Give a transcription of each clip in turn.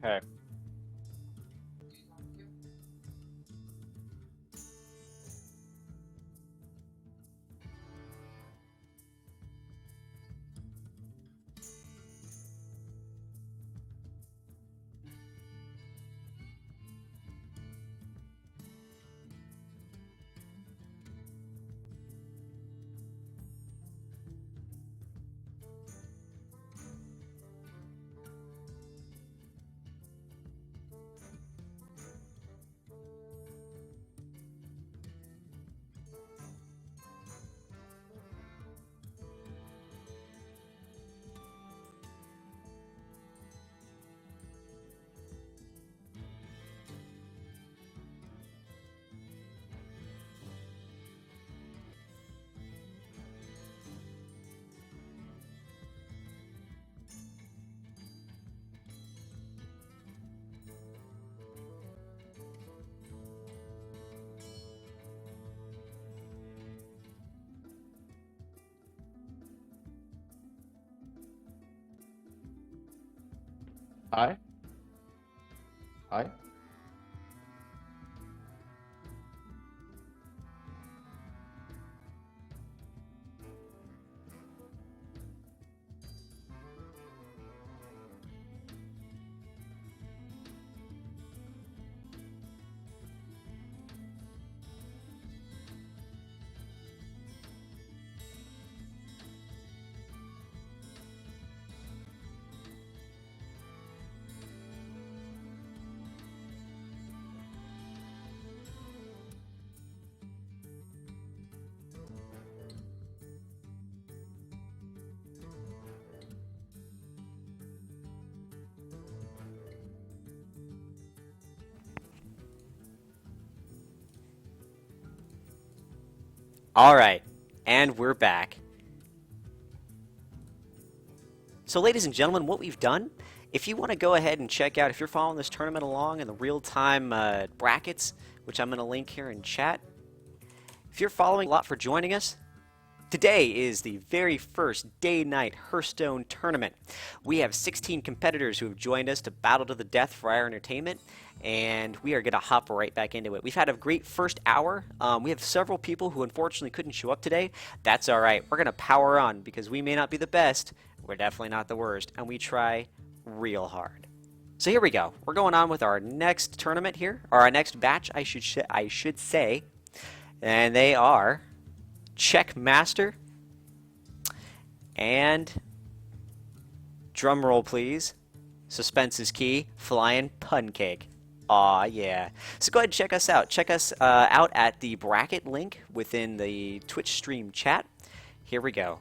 Okay. Hi. Hi. All right, and we're back. So, ladies and gentlemen, what we've done, if you want to go ahead and check out, if you're following this tournament along in the real-time brackets, which I'm going to link here in chat, if you're following, a lot for joining us. Today is the very first DayKnight Hearthstone tournament. We have 16 competitors who have joined us to battle to the death for our entertainment, and we are going to hop right back into it. We've had a great first hour. We have several people who unfortunately couldn't show up today. That's all right. We're going to power on because we may not be the best. We're definitely not the worst, and we try real hard. So here we go. We're going on with our next tournament here, or our next batch, I should say, and they are Check Master and drum roll please, suspense is key, Flying Pancake. Aw yeah. So go ahead and check us out. Check us out at the bracket link within the Twitch stream chat. Here we go.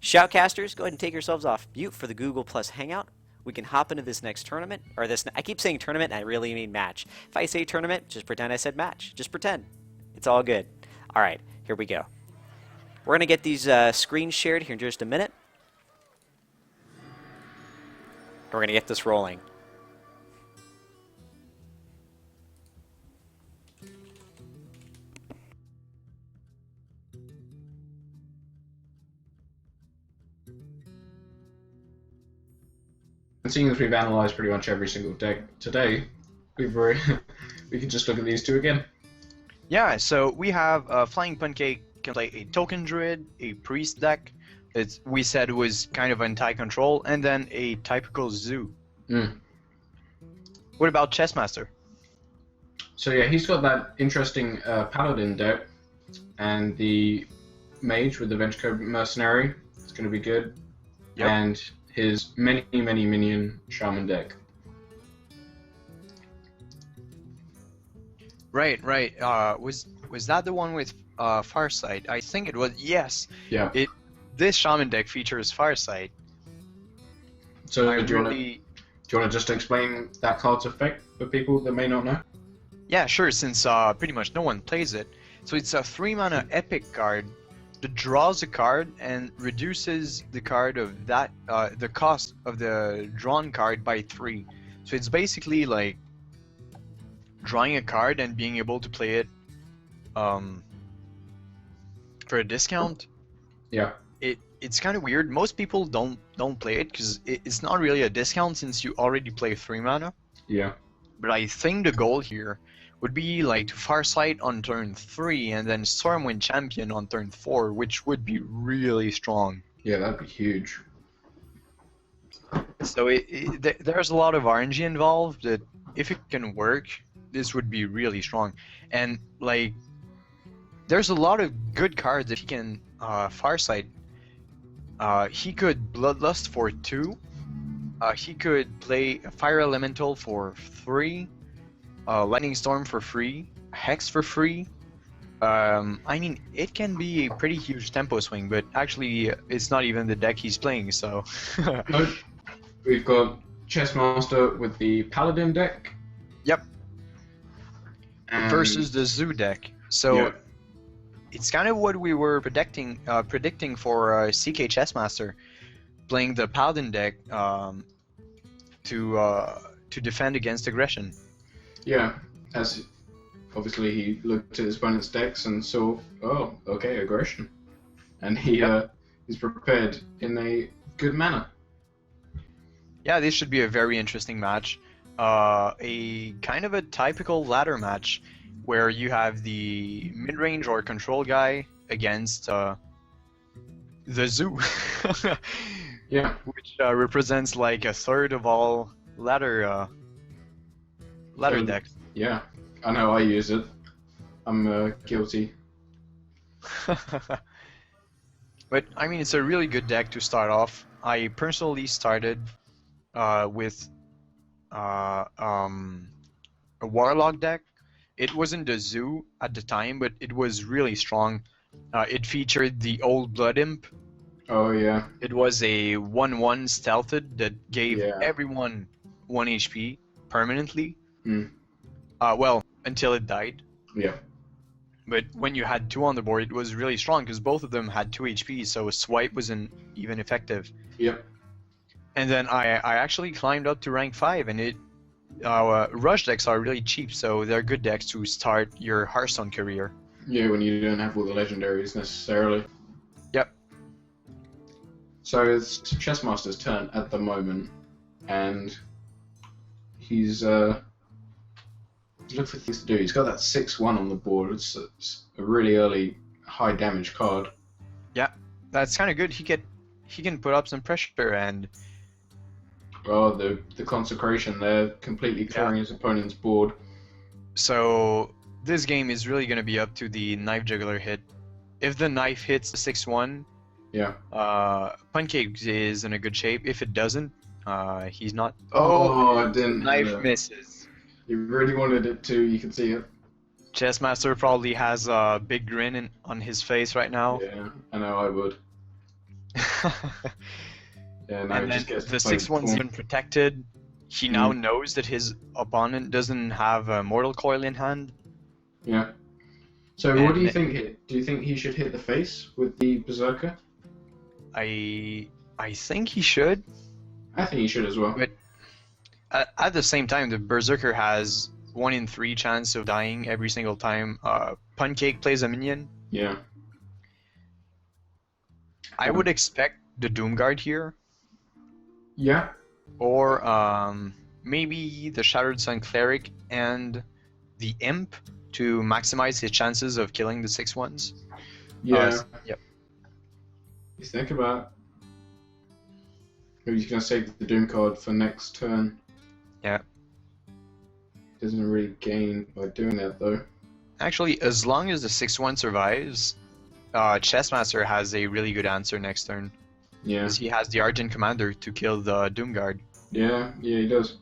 Shoutcasters, go ahead and take yourselves off mute for the Google Plus Hangout. We can hop into this next tournament, or this. I keep saying tournament, and I really mean match. If I say tournament, just pretend I said match. Just pretend. It's all good. All right. Here we go. We're going to get these screens shared here in just a minute. We're going to get this rolling. Seeing as we've analysed pretty much every single deck today, we can just look at these two again. Yeah, so we have Flying Pancake can play a Token Druid, a Priest deck, we said was kind of anti-control, and then a typical Zoo. What about Chessmaster? So yeah, he's got that interesting Paladin deck, and the Mage with the Venture Mercenary. It's going to be good. Yep. And his many minion Shaman deck. Right. Was that the one with Farsight? I think it was. Yes. Yeah. This Shaman deck features Farsight. So do you want to just explain that card's effect for people that may not know? Yeah, sure. Since pretty much no one plays it, so it's a 3-mana epic card that draws a card and reduces the card of that the cost of the drawn card by 3. So it's basically like drawing a card and being able to play it for a discount. Yeah. it's kind of weird. Most people don't play it because it's not really a discount since you already play 3 mana. Yeah. But I think the goal here would be like to Farsight on turn 3 and then Stormwind Champion on turn 4, which would be really strong. Yeah, that'd be huge. So there's a lot of RNG involved that if it can work, this would be really strong. And like, there's a lot of good cards that he can Farsight. He could Bloodlust for 2. He could play Fire Elemental for 3. Lightning Storm for free. Hex for free. I mean, it can be a pretty huge tempo swing, but actually, it's not even the deck he's playing, so. Nope. We've got Chessmaster with the Paladin deck. Yep. And Versus the Zoo deck. So, yeah. it's kind of what we were predicting for CK Chessmaster, playing the Paladin deck to defend against aggression. Yeah, as obviously he looked at his opponent's decks and saw, oh, okay, aggression, and he is prepared in a good manner. Yeah, this should be a very interesting match. A kind of a typical ladder match where you have the mid-range or control guy against the Zoo, Yeah, which represents like a third of all ladder decks. yeah, I know I use it. I'm guilty. But I mean, it's a really good deck to start off. I personally started with a Warlock deck. It wasn't a Zoo at the time, but it was really strong. It featured the Old Blood Imp. Oh yeah, It was a 1/1 stealthed that gave Yeah. everyone 1 HP permanently. Hmm. Well, until it died. yeah, But when you had 2 on the board, it was really strong because both of them had 2 HP, so a swipe wasn't even effective. yep, And then I actually climbed up to rank 5, and rush decks are really cheap, so they're good decks to start your Hearthstone career. yeah. When you don't have all the legendaries necessarily. Yep. So it's Chessmaster's turn at the moment, and he's look for things to do. He's got that 6/1 on the board. It's a really early high damage card. That's kind of good. He can put up some pressure, and Oh, the consecration there, completely clearing his opponent's board. so this game is really going to be up to the Knife Juggler hit. If the knife hits the 6/1, Yeah. Pancake is in a good shape. If it doesn't, he's not. Oh, I didn't. Knife misses. You really wanted it to. You can see it. Chessmaster probably has a big grin on his face right now. Yeah, I know. I would. Yeah, now he And just then gets to the play 6/1's pawn. been protected. He now knows that his opponent doesn't have a Mortal Coil in hand. Yeah. So what do you And- think? Do you think he should hit the face with the Berserker? I think he should. I think he should as well. But- At the same time, the Berserker has 1 in 3 chance of dying every single time Pancake plays a minion. Yeah. I would expect the Doomguard here, Yeah. or maybe the Shattered Sun Cleric and the Imp to maximize his chances of killing the 6/1s. Yeah. Yep. You think about. Maybe he's gonna save the Doom card for next turn. Yeah. Doesn't really gain by doing that though. Actually, as long as the 6/1 survives, Chessmaster has a really good answer next turn. Yeah. Because he has the Argent Commander to kill the Doomguard. Yeah. Yeah. He does.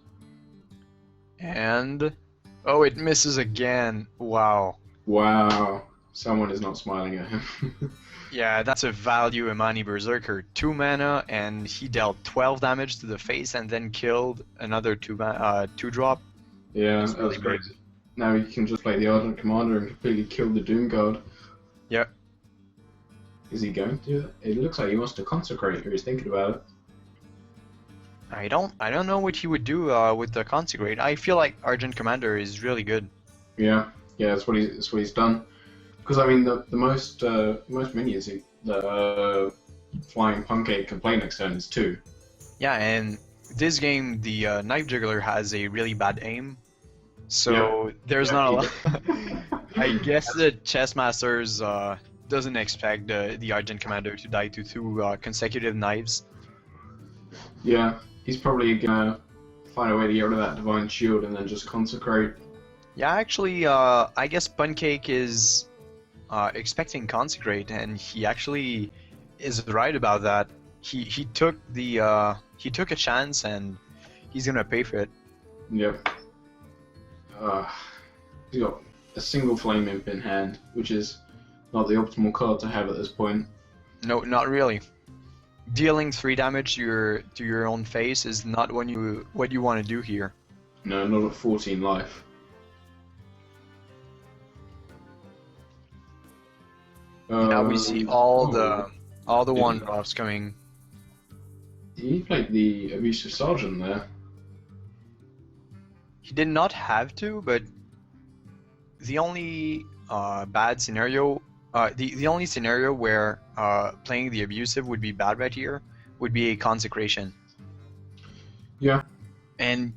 And... oh, it misses again. Wow. Wow. Someone is not smiling at him. Yeah, that's a value Imani Berserker. 2 mana, and he dealt 12 damage to the face and then killed another 2-drop. Yeah, That's that's really great. good. Now you can just play the Ardent Commander and completely kill the Doom Guard. Yep. Is he going to do that? It looks like he wants to consecrate, or he's thinking about it. I don't know what he would do with the Consecrate. I feel like Argent Commander is really good. Yeah, that's what he's done. Because I mean, the most minions Flying Pancake can play next turn is 2. Yeah, and this game, the Knife Juggler has a really bad aim, so there's not a lot. I guess the Chess Masters doesn't expect the Argent Commander to die to 2 consecutive knives. Yeah, he's probably gonna find a way to get rid of that Divine Shield and then just consecrate. Yeah, actually, I guess Pancake is expecting Consecrate, and he actually is right about that. He took a chance, and he's gonna pay for it. Yep. He's got a single Flame Imp in hand, which is not the optimal card to have at this point. No, not really. Dealing 3 damage to your own face is not what you want to do here. No, not at 14 life. Now we see all the 1-drops coming. He played the Abusive Sergeant there. He did not have to, but the only bad scenario, the only scenario where playing the Abusive would be bad right here would be a Consecration. Yeah. And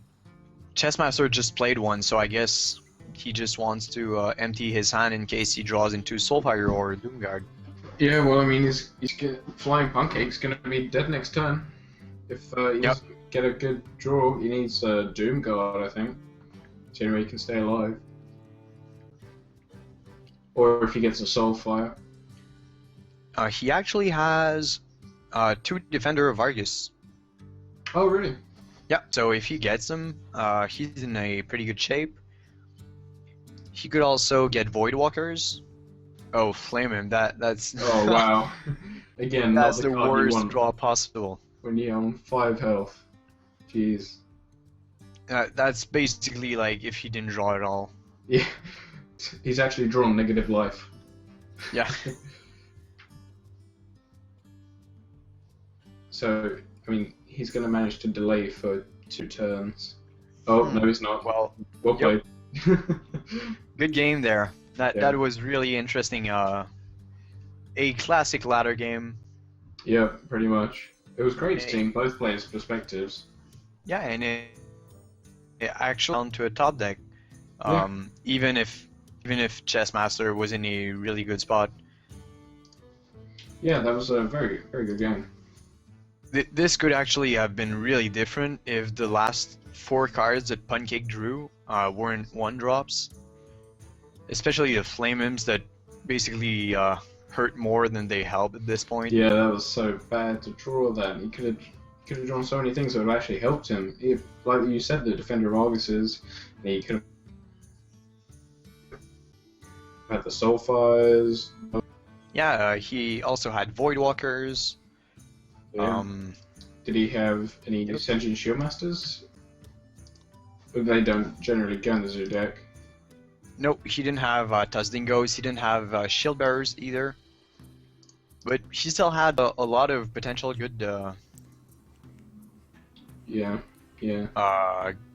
Chessmaster just played one, so I guess he just wants to empty his hand in case he draws into Soulfire or Doomguard. Yeah, well, I mean, Flying Pancake's gonna be dead next turn. If he doesn't get a good draw, he needs Doomguard, I think. So anyway, he can stay alive. Or if he gets a Soulfire. He actually has 2 Defender of Argus. Oh, really? Yeah, so if he gets them, he's in a pretty good shape. He could also get Voidwalkers. Oh, flame him! That's. Oh wow! Again, that's not the card you worst want draw possible. when you're on 5 health. Jeez. That's basically like if he didn't draw at all. Yeah, he's actually drawn negative life. Yeah. So, I mean, he's going to manage to delay for 2 turns. Oh, no, he's not. Well played. good game there. Yeah. That was really interesting. A classic ladder game. Yeah, pretty much. It was great seeing both players' perspectives. Yeah, and it actually down to a top deck. Even if Chessmaster was in a really good spot. Yeah, that was a very, very good game. This could actually have been really different if the last 4 cards that Pancake drew weren't 1-drops. Especially the Flame Imps that basically hurt more than they help at this point. Yeah, that was so bad to draw that. He could have drawn so many things that would have actually helped him. Like you said, the Defender of Arguses, he could have had the Soulfires. Yeah, he also had Voidwalkers. Yeah. Did he have any Ascension Shieldmasters? They don't generally go in the Zoo deck. Nope, he didn't have Tuzdingos, he didn't have Shield Bearers either. But he still had a lot of potential good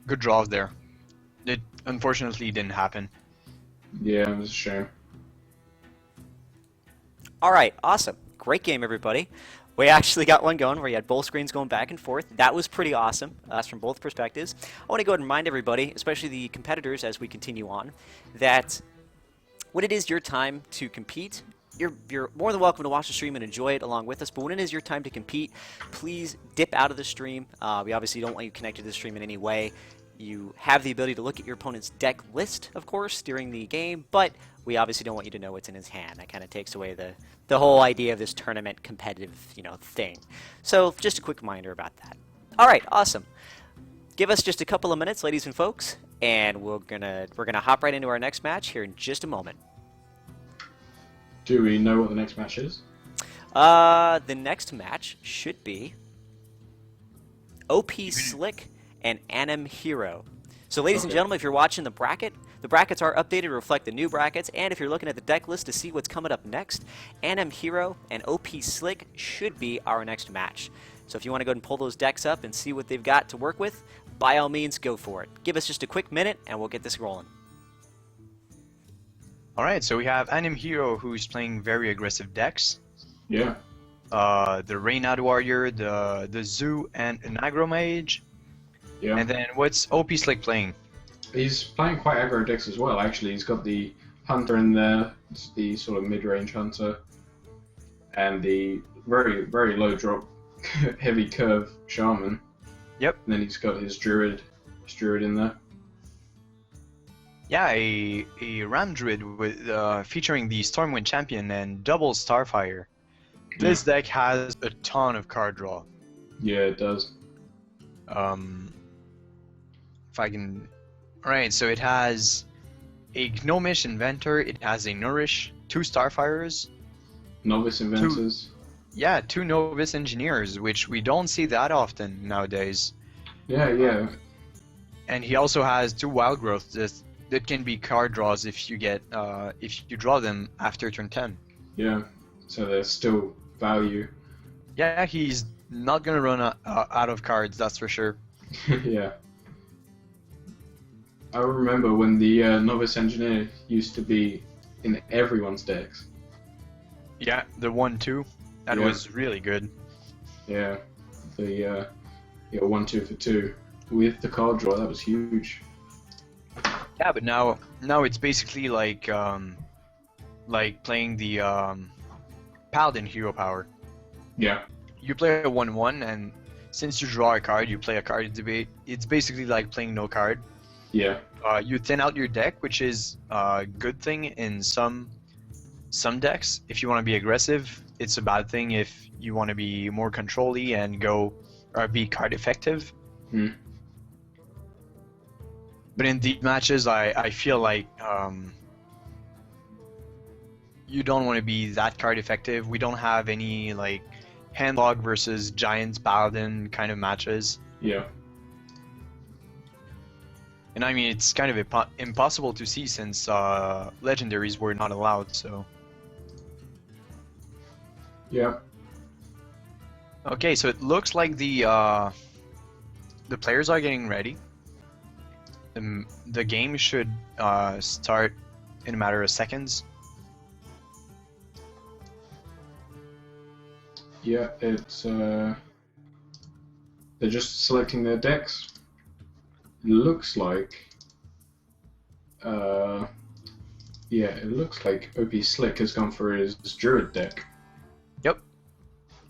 good draws there. It unfortunately didn't happen. Yeah, it was a shame. Alright, awesome. Great game, everybody. We actually got one going where you had both screens going back and forth. That was pretty awesome, from both perspectives. I want to go ahead and remind everybody, especially the competitors as we continue on, that when it is your time to compete, you're more than welcome to watch the stream and enjoy it along with us, but when it is your time to compete, please dip out of the stream. We obviously don't want you connected to the stream in any way. You have the ability to look at your opponent's deck list, of course, during the game, but we obviously don't want you to know what's in his hand. That kind of takes away the whole idea of this tournament competitive, thing. So just a quick reminder about that. All right, awesome. Give us just a couple of minutes, ladies and folks, and we're gonna hop right into our next match here in just a moment. Do we know what the next match is? The next match should be OP Slick and Anim Hero. So ladies and gentlemen, if you're watching the brackets are updated to reflect the new brackets, and if you're looking at the deck list to see what's coming up next, Anim Hero and OP Slick should be our next match. So if you want to go ahead and pull those decks up and see what they've got to work with, by all means, go for it. Give us just a quick minute, and we'll get this rolling. Alright, so we have Anim Hero who's playing very aggressive decks. Yeah. the Reynad Warrior, the Zoo, and an Aggro Mage. Yeah. And then what's OP Slick playing? He's playing quite aggro decks as well, actually. He's got the Hunter in there, the sort of mid-range Hunter, and the very, very low drop, heavy curve Shaman. Yep. And then he's got his Druid in there. Yeah, a Ram Druid with featuring the Stormwind Champion and double Starfire. This deck has a ton of card draw. Yeah, it does. If I can... Alright, so it has a Gnomish Inventor, it has a Nourish, 2 Starfires, Novice Inventors. two Novice Engineers, which we don't see that often nowadays. Yeah. And he also has 2 Wild Growth that can be card draws if you get if you draw them after turn 10. Yeah, so there's still value. Yeah, he's not gonna run out of cards, that's for sure. Yeah. I remember when the Novice Engineer used to be in everyone's decks. Yeah, the 1/2, that Yeah. was really good. Yeah, the 1/2 for 2 with the card draw, that was huge. Yeah, but now it's basically like playing the Paladin hero power. Yeah, You play a 1/1, and since you draw a card, you play a card. It's basically like playing no card. yeah, You thin out your deck, which is a good thing in some decks. If you want to be aggressive, it's a bad thing if you want to be more control-y and go or be card effective. Hmm. But in these matches, I feel like you don't want to be that card effective. We don't have any like Handlog versus Giants Paladin kind of matches. yeah. And I mean, it's kind of impossible to see since legendaries were not allowed, so... Yeah, Okay, so it looks like the players are getting ready. The game should start in a matter of seconds. yeah, it's they're just selecting their decks. It looks like it looks like OP Slick has gone for his Druid deck. Yep.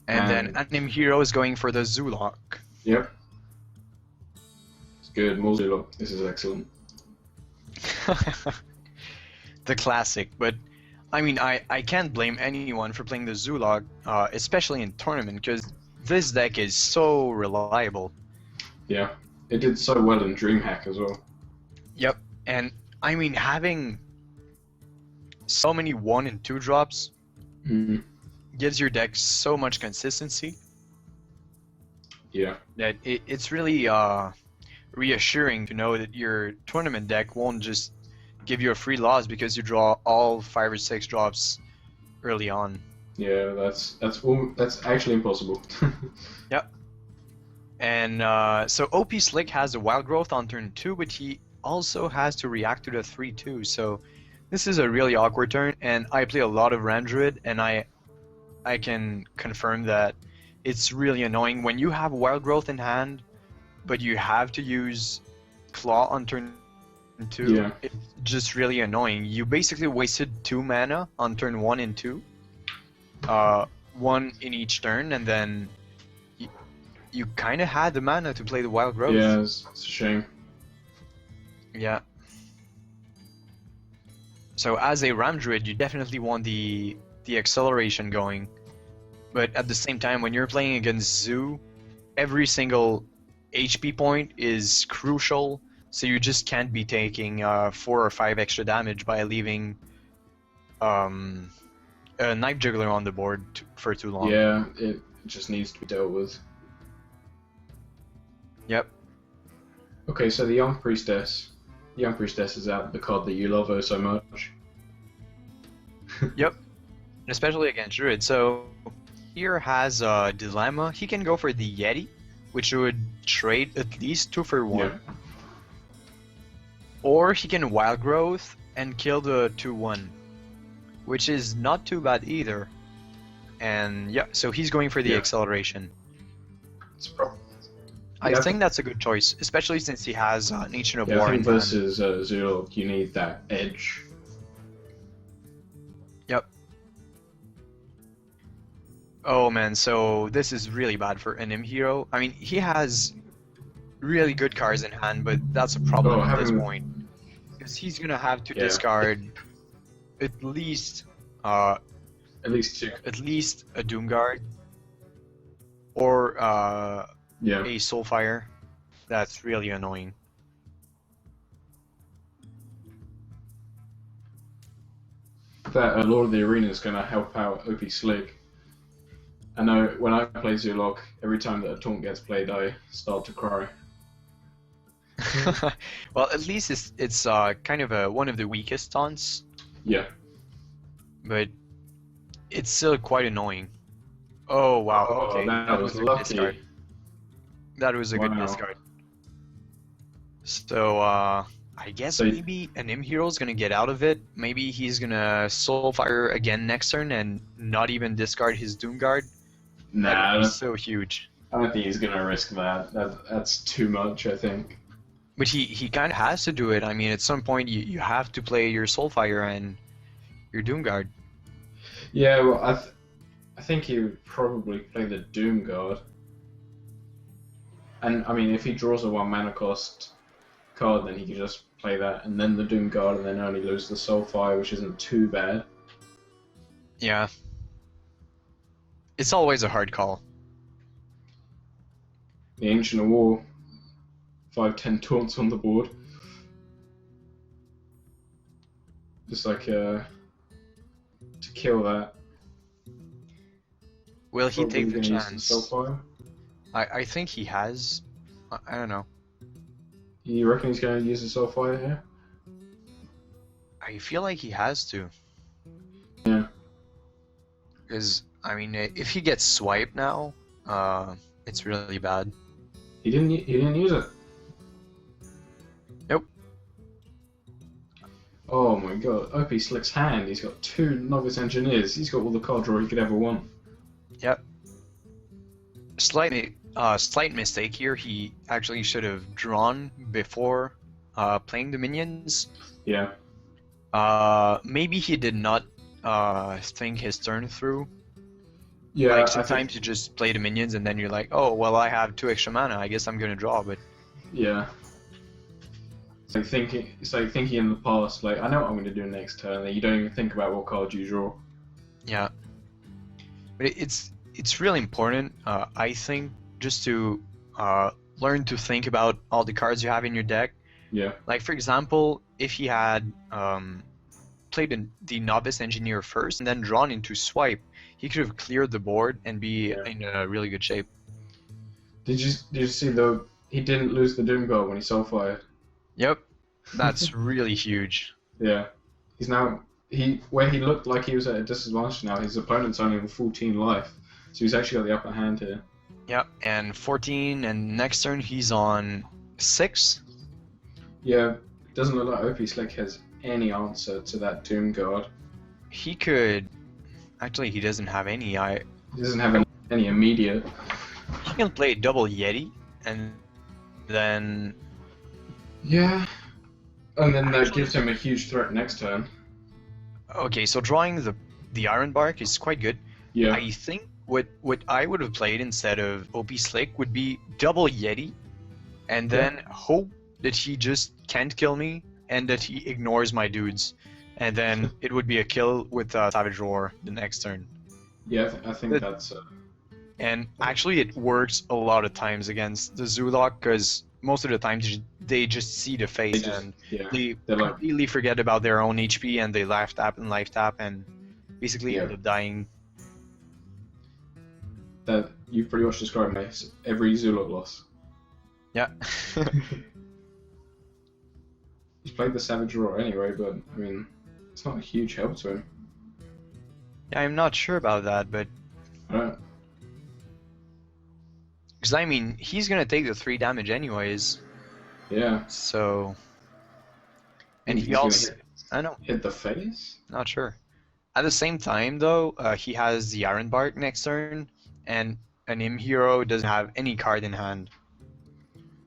And then Anim Hero is going for the Zulok. Yep. It's good, more Zulok. This is excellent. The classic, but I mean, I can't blame anyone for playing the Zulok, especially in tournament, because this deck is so reliable. Yeah. It did so well in DreamHack as well. Yep, and I mean, having so many 1 and 2 drops gives your deck so much consistency Yeah. that it's really reassuring to know that your tournament deck won't just give you a free loss because you draw all 5 or 6 drops early on. Yeah, that's actually impossible. Yep. And so OP Slick has a Wild Growth on turn 2, but he also has to react to the 3/2. So this is a really awkward turn, and I play a lot of Ram Druid, and I can confirm that it's really annoying when you have Wild Growth in hand, but you have to use Claw on turn 2. Yeah. It's just really annoying. You basically wasted 2 mana on turn 1 and 2, 1 in each turn, and then you kind of had the mana to play the Wild Growth. Yeah, it's a shame. Yeah. So as a Ram Druid, you definitely want the acceleration going, but at the same time, when you're playing against Zoo, every single HP point is crucial. So you just can't be taking 4 or 5 extra damage by leaving a Knife Juggler on the board for too long. Yeah, it just needs to be dealt with. Yep. Okay, so the Young Priestess. Young Priestess is out, the card that you love oh so much. Yep. Especially against Druid. So here has a dilemma. He can go for the Yeti, which would trade at least 2 for 1. Yeah. Or he can Wild Growth and kill the 2/1, which is not too bad either. and yeah, so he's going for the Yeah. acceleration. It's pro- I Yeah. think that's a good choice, especially since he has an Ancient of Yeah, War I in think hand. versus Zulok, you need that edge. Yep. Oh man, so this is really bad for an Im hero. I mean, he has really good cards in hand, but that's a problem Oh, at this having- point. Because he's gonna have to Yeah. discard at least At least 2. a Doomguard or Yeah. a Soulfire. That's really annoying. That Lord of the Arena is going to help out OP Slick. I know when I play Zulok, every time that a taunt gets played, I start to cry. Well, at least it's kind of one of the weakest taunts, Yeah. but it's still quite annoying. Oh wow, Oh, okay, that was a good lucky. discard. That was a good Wow. discard. So I guess So- maybe an Im hero is gonna get out of it. Maybe he's gonna Soulfire again next turn and not even discard his Doomguard. Nah, That would be so huge. I don't think he's going to risk that. That's too much, I think. But he kind of has to do it. I mean, at some point you have to play your Soulfire and your Doomguard. Yeah, well, I think he would probably play the Doom Guard. And, I mean, if he draws a 1 mana cost card, then he could just play that, and then the Doom Guard, and then only lose the Soulfire, which isn't too bad. Yeah. It's always a hard call. The Ancient of War, 5/10 taunts on the board. Just like, to kill that. Will he probably take the gonna use chance? Soulfire. I think he has. I don't know. You reckon he's going to use the Soulfire here? I feel like he has to. Yeah. Because, I mean, if he gets swiped now, it's really bad. He didn't use it. Nope. Oh my god, OP Slick's hand, he's got 2 Novice Engineers, he's got all the card draw he could ever want. Yep. Slight mistake here. He actually should have drawn before playing the minions. Yeah. Maybe he did not think his turn through. Yeah, Like I sometimes you just play the minions and then you're like, oh well, I have 2 extra mana. I guess I'm gonna draw. But yeah. It's like thinking in the past, like, I know what I'm going to do next turn, and you don't even think about what card you draw. yeah. But it's really important, I think, just to learn to think about all the cards you have in your deck. Yeah. Like, for example, if he had played the Novice Engineer first and then drawn into Swipe, he could have cleared the board and be in a really good shape. Did you see though? He didn't lose the Doom Guard when he Soulfired. Yep, that's really huge. Yeah. He's now where he looked like he was at a disadvantage now. His opponent's only on 14 life, so he's actually got the upper hand here. Yep, and 14, and next turn he's on 6. Yeah. It doesn't look like OP Slick has any answer to that Doom Guard. He could... Actually, he doesn't have any. He doesn't have any immediate. He can play double Yeti, and then... Yeah. And then that gives him a huge threat next turn. Okay, so drawing the Iron Bark is quite good. Yeah. I think what I would have played instead of OP Slick would be double Yeti, and then hope that he just can't kill me and that he ignores my dudes, and then it would be a kill with Savage Roar the next turn. Yeah, I think that's. And actually, it works a lot of times against the Zulok because most of the times they just see the face and they they're like, completely forget about their own HP and they life tap and basically Yeah. end up dying. that you've pretty much described every Zulok loss. Yeah. He's played the Savage Roar anyway, but I mean, it's not a huge help to him. Yeah, I'm not sure about that, but I don't. because I mean he's gonna take the 3 damage anyways, Yeah. so and He's he gonna also I know, hit the face. not sure. At the same time, though, he has the Iron Bark next turn, and an Im hero doesn't have any card in hand.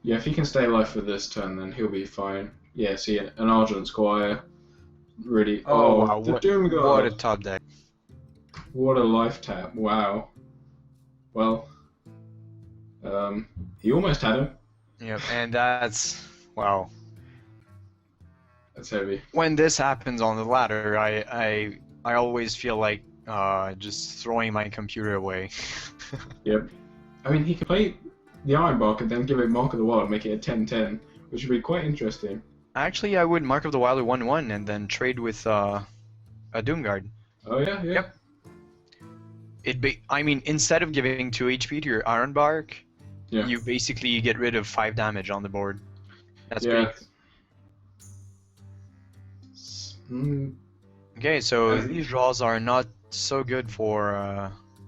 Yeah, if he can stay alive for this turn, then he'll be fine. Yeah, see, an Argent Squire. Really. Oh, wow, the what Doomguard. a top deck. What a life tap. Wow. Well, he almost had him. Yep, and that's wow. That's heavy. When this happens on the ladder, I always feel like just throwing my computer away. Yep. I mean, he could play the Iron Bark and then give it Mark of the Wild, make it a 10-10, which would be quite interesting. Actually, I would Mark of the Wild 1/1 and then trade with a Doomguard. Oh yeah, yeah. Yep. I mean, instead of giving 2 HP to your Iron Bark, Yeah. you basically get rid of 5 damage on the board. That's Yeah. pretty. Okay, so these draws are not so good for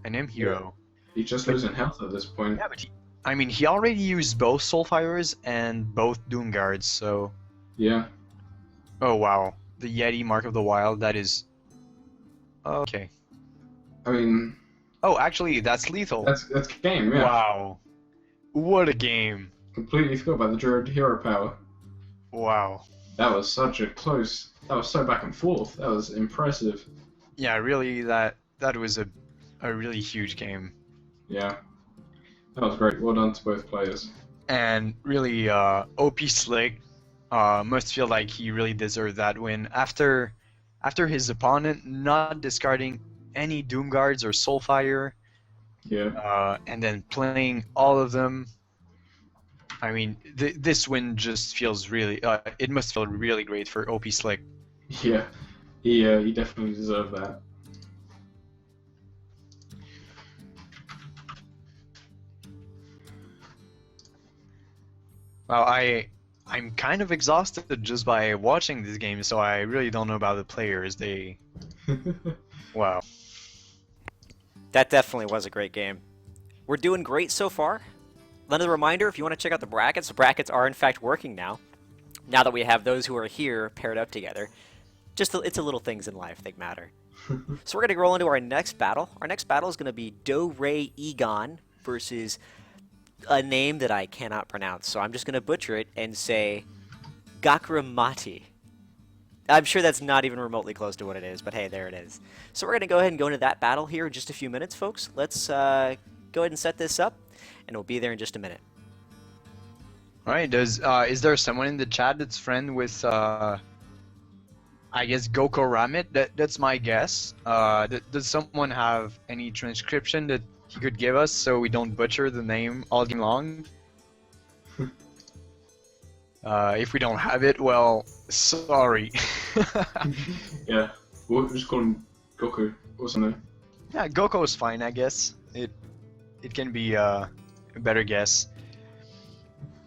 an Im hero. He's just losing health at this point. Yeah, but I mean, he already used both Soulfires and both Doomguards, so... Yeah. Oh, wow. The Yeti Mark of the Wild, that is... Okay. I mean... Oh, actually, that's lethal. That's game, yeah. Wow. What a game. Completely forgot about the Druid hero power. Wow. That was such a close... That was so back and forth. That was impressive. Yeah, really, that was a really huge game. Yeah. That was great. Well done to both players. And really, OP Slick must feel like he really deserved that win. After his opponent not discarding any Doomguards or Soulfire, Yeah. and then playing all of them, I mean, this win just feels really, it must feel really great for OP Slick. Yeah. He definitely deserved that. Well, I'm kind of exhausted just by watching this game, so I really don't know about the players. Wow. That definitely was a great game. We're doing great so far. Another reminder, if you want to check out the brackets are in fact working now. Now that we have those who are here paired up together. It's the little things in life that matter. So we're going to roll into our next battle. Our next battle is going to be Do-Re Egon versus a name that I cannot pronounce. So I'm just going to butcher it and say Gakramati. I'm sure that's not even remotely close to what it is, but hey, there it is. So we're going to go ahead and go into that battle here in just a few minutes, folks. Let's go ahead and set this up, and we'll be there in just a minute. All right. Is there someone in the chat that's friend with I guess Goko Ramit? That's my guess. Does someone have any transcription that he could give us so we don't butcher the name all game long? If we don't have it, well, sorry. Yeah. We'll just call him Goku or something. Yeah, Goko is fine, I guess. It can be a better guess.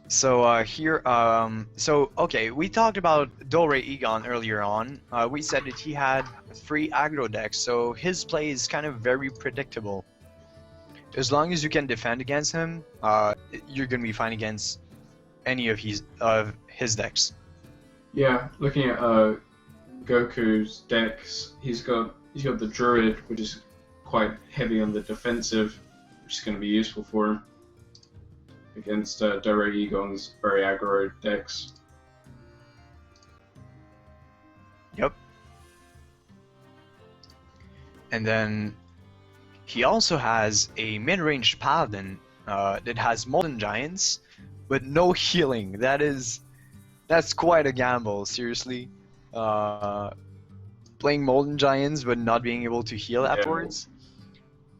So okay, we talked about Do-Re Egon earlier on. We said that he had 3 aggro decks, so his play is kind of very predictable. As long as you can defend against him, you're gonna be fine against any of his decks. Yeah, looking at Goku's decks, he's got the Druid, which is quite heavy on the defensive, which is going to be useful for him against Do-Re Egon's very aggro decks. Yep. And then he also has a mid-range Paladin that has Molten Giants, but no healing. That's quite a gamble, seriously. Playing Molten Giants but not being able to heal afterwards.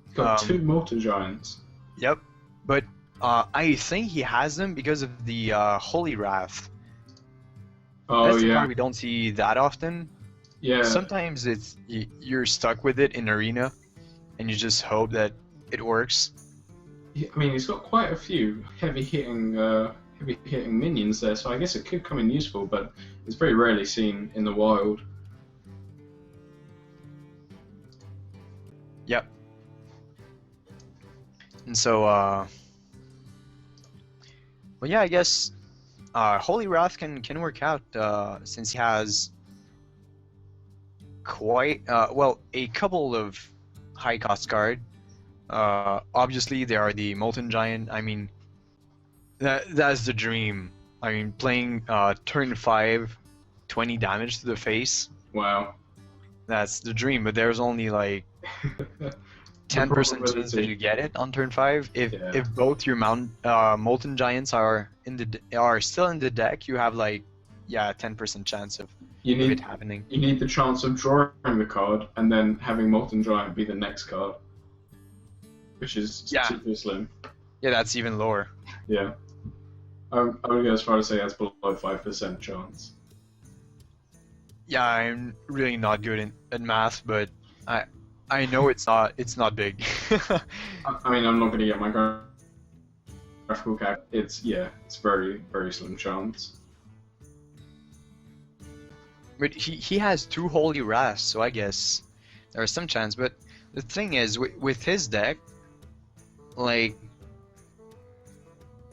He's got 2 Molten Giants. Yep, but I think he has them because of the Holy Wrath. Oh That's the yeah. card we don't see that often. Yeah. Sometimes you're stuck with it in Arena, and you just hope that it works. I mean, he's got quite a few heavy hitting minions there, so I guess it could come in useful, but it's very rarely seen in the wild. Yep. And so, well, yeah, I guess Holy Wrath can work out since he has quite well, a couple of high cost card. Obviously there are the Molten Giant. I mean, that's the dream. I mean, playing turn 5, 20 damage to the face. Wow. That's the dream, but there's only like The 10% chance that probability. you get it on turn 5. If Yeah. if both your Molten Giants are still in the deck, you have like 10% chance of You it need happening. you need the chance of drawing the card and then having Molten Giant be the next card, which is Yeah. super slim. Yeah, that's even lower. Yeah. I would go as far as say that's below 5% chance. Yeah, I'm really not good at math, but I know it's not big. I mean, I'm not going to get my graphical cap. It's very, very slim chance. But he has 2 Holy Wraths, so I guess there's some chance. But the thing is, with his deck, like,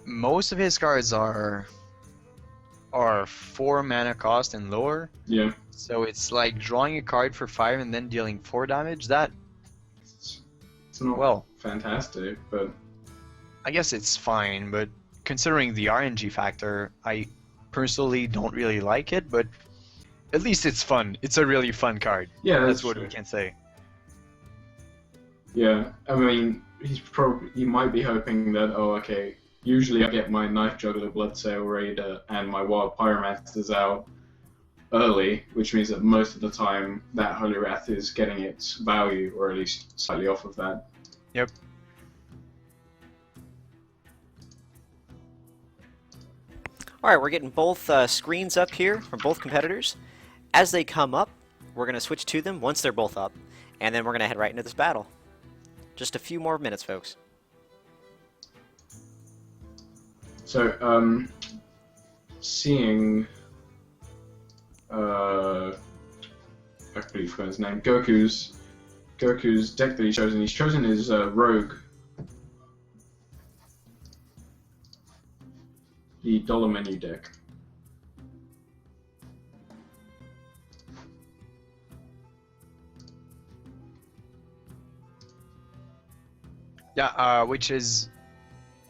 most of his cards are 4 mana cost and lower. Yeah. So it's like drawing a card for 5 and then dealing 4 damage. That, It's not well, fantastic, but I guess it's fine. But considering the RNG factor, I personally don't really like it. But at least it's fun. It's a really fun card. yeah, That's what true. we can say. Yeah, I mean, he might be hoping that, oh, okay, usually I get my Knife Juggler, Bloodsail Raider, and my Wild Pyromancers out early, which means that most of the time that Holy Wrath is getting its value, or at least slightly off of that. Yep. Alright, we're getting both screens up here from both competitors. As they come up, we're going to switch to them once they're both up, and then we're going to head right into this battle. Just a few more minutes, folks. So, seeing, I completely forgot his name, Goku's deck that he's chosen his Rogue, the dollar menu deck. Yeah, which is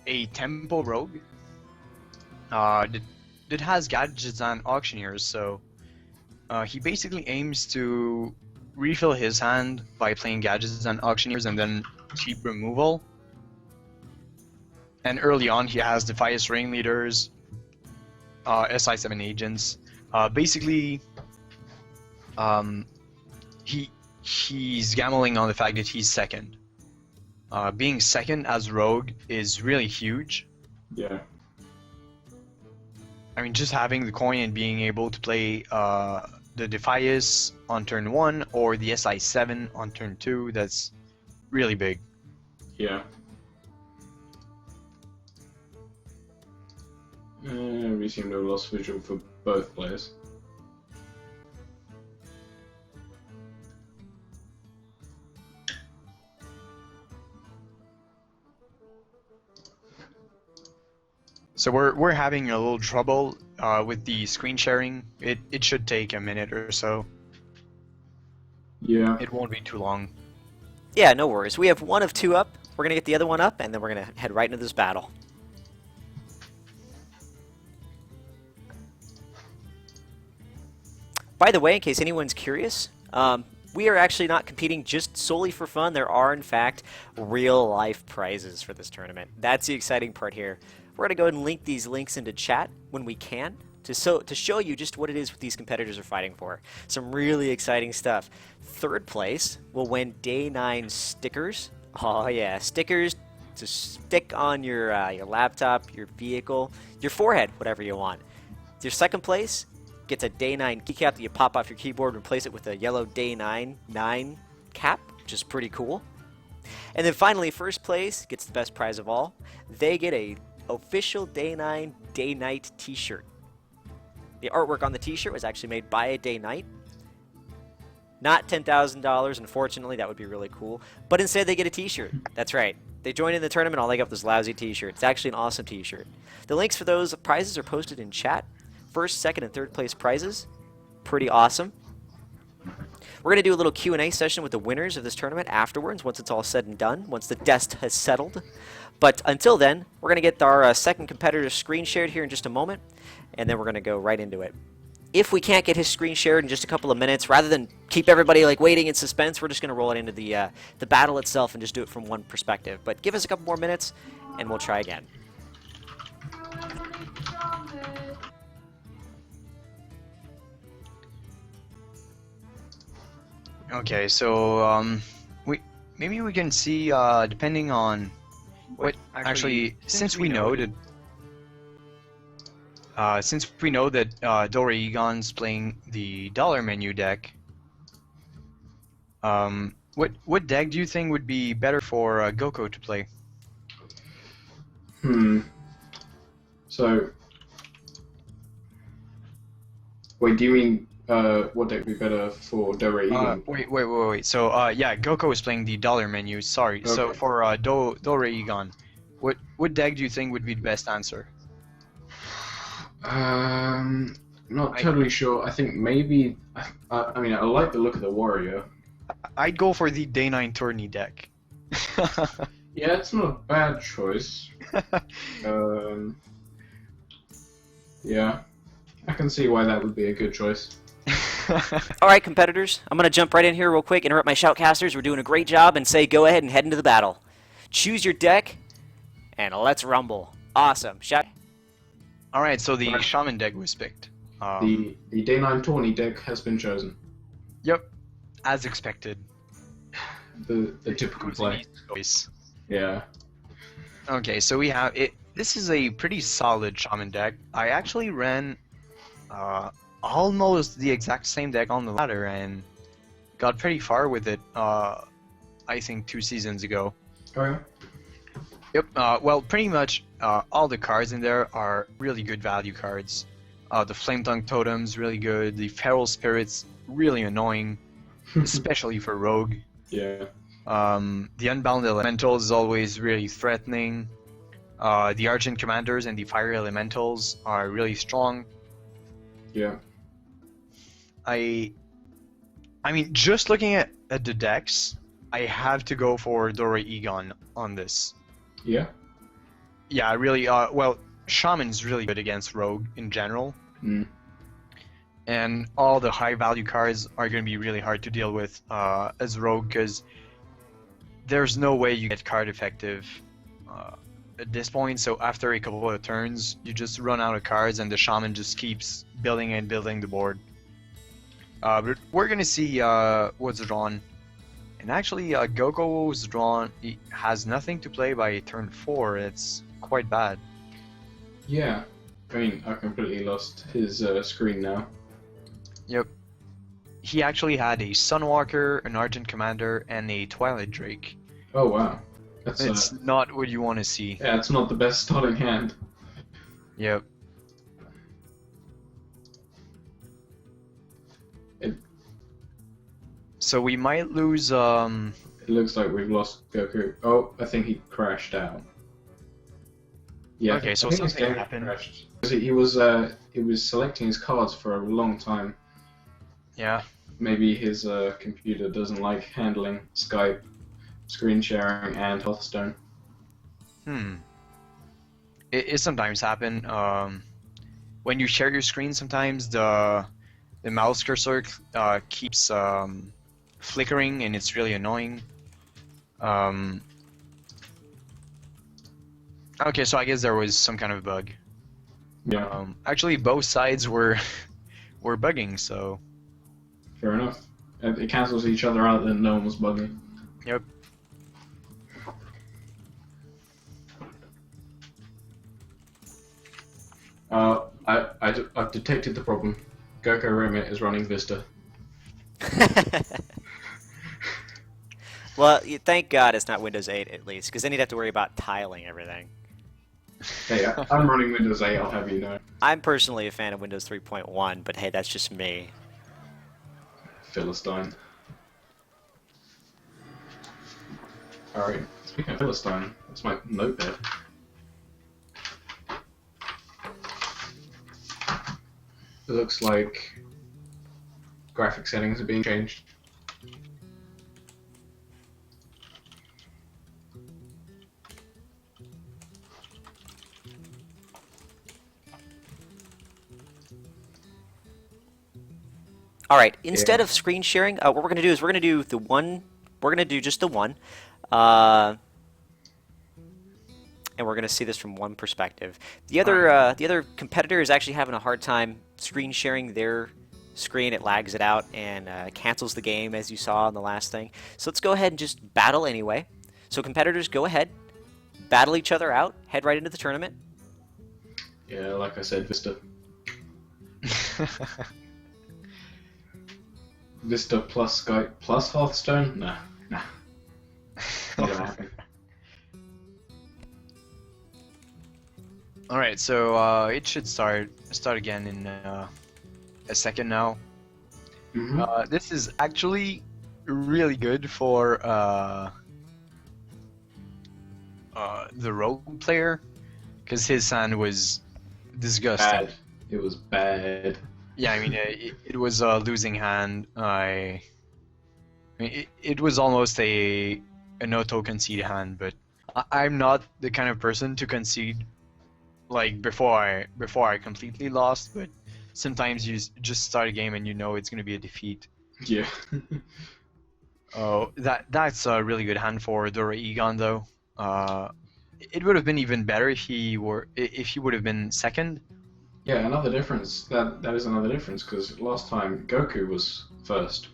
a tempo rogue. That has gadgets and auctioneers, so he basically aims to refill his hand by playing gadgets and auctioneers and then cheap removal. And early on, he has Defias Ringleaders, SI7 agents. Basically, he's gambling on the fact that he's second. Being second as rogue is really huge. Yeah. I mean, just having the coin and being able to play the Defias on turn 1 or the SI7 on turn 2, that's really big. Yeah. We seem to have lost visual for both players. So we're having a little trouble with the screen sharing. It should take a minute or so. Yeah. It won't be too long. Yeah, no worries. We have one of two up. We're going to get the other one up, and then we're going to head right into this battle. By the way, in case anyone's curious, we are actually not competing just solely for fun. There are, in fact, real-life prizes for this tournament. That's the exciting part here. We're going to go ahead and link these links into chat when we can to show you just what it is these competitors are fighting for. Some really exciting stuff. Third place will win Day 9 stickers. Oh yeah, stickers to stick on your laptop, your vehicle, your forehead, whatever you want. Your second place gets a Day 9 keycap that you pop off your keyboard and replace it with a yellow Day 9 cap, which is pretty cool. And then finally, first place gets the best prize of all. They get a official DayKnight t-shirt. The artwork on the t-shirt was actually made by a DayKnight. Not $10,000, unfortunately. That would be really cool. But instead, they get a t-shirt. That's right. They join in the tournament, all they got was this lousy t-shirt. It's actually an awesome t-shirt. The links for those prizes are posted in chat. First, second, and third place prizes. Pretty awesome. We're going to do a little Q&A session with the winners of this tournament afterwards, once it's all said and done, once the dust has settled. But until then, we're going to get our second competitor's screen shared here in just a moment, and then we're going to go right into it. If we can't get his screen shared in just a couple of minutes, rather than keep everybody like waiting in suspense, we're just going to roll it into the battle itself and just do it from one perspective. But give us a couple more minutes, and we'll try again. Okay, so maybe we can see depending on what actually since we know that Dora Egon's playing the dollar menu deck. What deck do you think would be better for Goko to play? So, wait, do you mean what deck would be better for Dora Egon? Wait. So yeah, Goko is playing the dollar menu. Sorry. Okay. So for Dora Egon, what deck do you think would be the best answer? Not totally sure. I think maybe. I mean, I like the look of the warrior. I'd go for the DayKnight tourney deck. Yeah, it's not a bad choice. Yeah, I can see why that would be a good choice. Alright, competitors, I'm going to jump right in here real quick, interrupt my shoutcasters. We're doing a great job, and say go ahead and head into the battle. Choose your deck, and let's rumble. Awesome. Alright, so the Shaman deck was picked. The DayKnight tourney deck has been chosen. Yep, as expected. The typical play. Choice. Yeah. Okay, so we have it. This is a pretty solid Shaman deck. I actually ran almost the exact same deck on the ladder and got pretty far with it. I think 2 seasons ago. Oh yeah. Yep. Well, pretty much all the cards in there are really good value cards. The Flame Tongue Totem's really good. The Feral Spirit's really annoying, especially for Rogue. Yeah. The Unbound Elementals is always really threatening. The Argent Commanders and the Fire Elementals are really strong. Yeah. I mean, just looking at the decks, I have to go for Dora Egon on this. Yeah. Yeah, really. Well, Shaman's really good against Rogue in general. And all the high value cards are going to be really hard to deal with as Rogue, because there's no way you get card effective at this point. So after a couple of turns, you just run out of cards and the Shaman just keeps building and building the board. But we're going to see what's drawn. And actually, Goko's drawn. He has nothing to play by turn 4. It's quite bad. Yeah. I mean, I completely lost his screen now. Yep. He actually had a Sunwalker, an Argent Commander, and a Twilight Drake. Oh wow. That's It's not what you want to see. yeah, it's not the best starting hand. Yep. So we might lose. It looks like we've lost Goku. Oh, I think he crashed out. Yeah. Okay, so I think his something game happened. crashed. He was selecting his cards for a long time. Yeah. Maybe his computer doesn't like handling Skype, screen sharing, and Hearthstone. It sometimes happen. When you share your screen, sometimes the mouse cursor keeps flickering, and it's really annoying. Okay, so I guess there was some kind of bug. Yeah. Actually, both sides were bugging, so. Fair enough. It cancels each other out, then no one was bugging. Yep. I've detected the problem. Goku Remit is running Vista. Well, thank God it's not Windows 8 at least, because then you'd have to worry about tiling everything. Hey, I'm running Windows 8, I'll have you know. I'm personally a fan of Windows 3.1, but hey, that's just me. Philistine. Alright, speaking of Philistine, that's my notepad. It looks like graphic settings are being changed. All right. Instead Yeah. of screen sharing, what we're going to do is we're going to do the one. We're going to do just the one, uh, and we're going to see this from one perspective. The other competitor is actually having a hard time screen sharing their screen. It lags it out and cancels the game, as you saw in the last thing. So let's go ahead and just battle anyway. So competitors, go ahead, battle each other out, head right into the tournament. Yeah, like I said, Vista. Vista plus Skype plus Hearthstone? Nah. Not gonna happen. All right, so it should start again in a second now. Mm-hmm. This is actually really good for the rogue player, because his hand was disgusting. Bad. It was bad. Yeah, I mean it was a losing hand. I mean it was almost an auto concede hand, but I'm not the kind of person to concede like before I completely lost. But sometimes you just start a game and you know it's gonna be a defeat. Yeah. Oh, that's a really good hand for Dora Egon though. It would have been even better if he would have been second. Yeah, another difference. That is another difference, because last time Goku was first.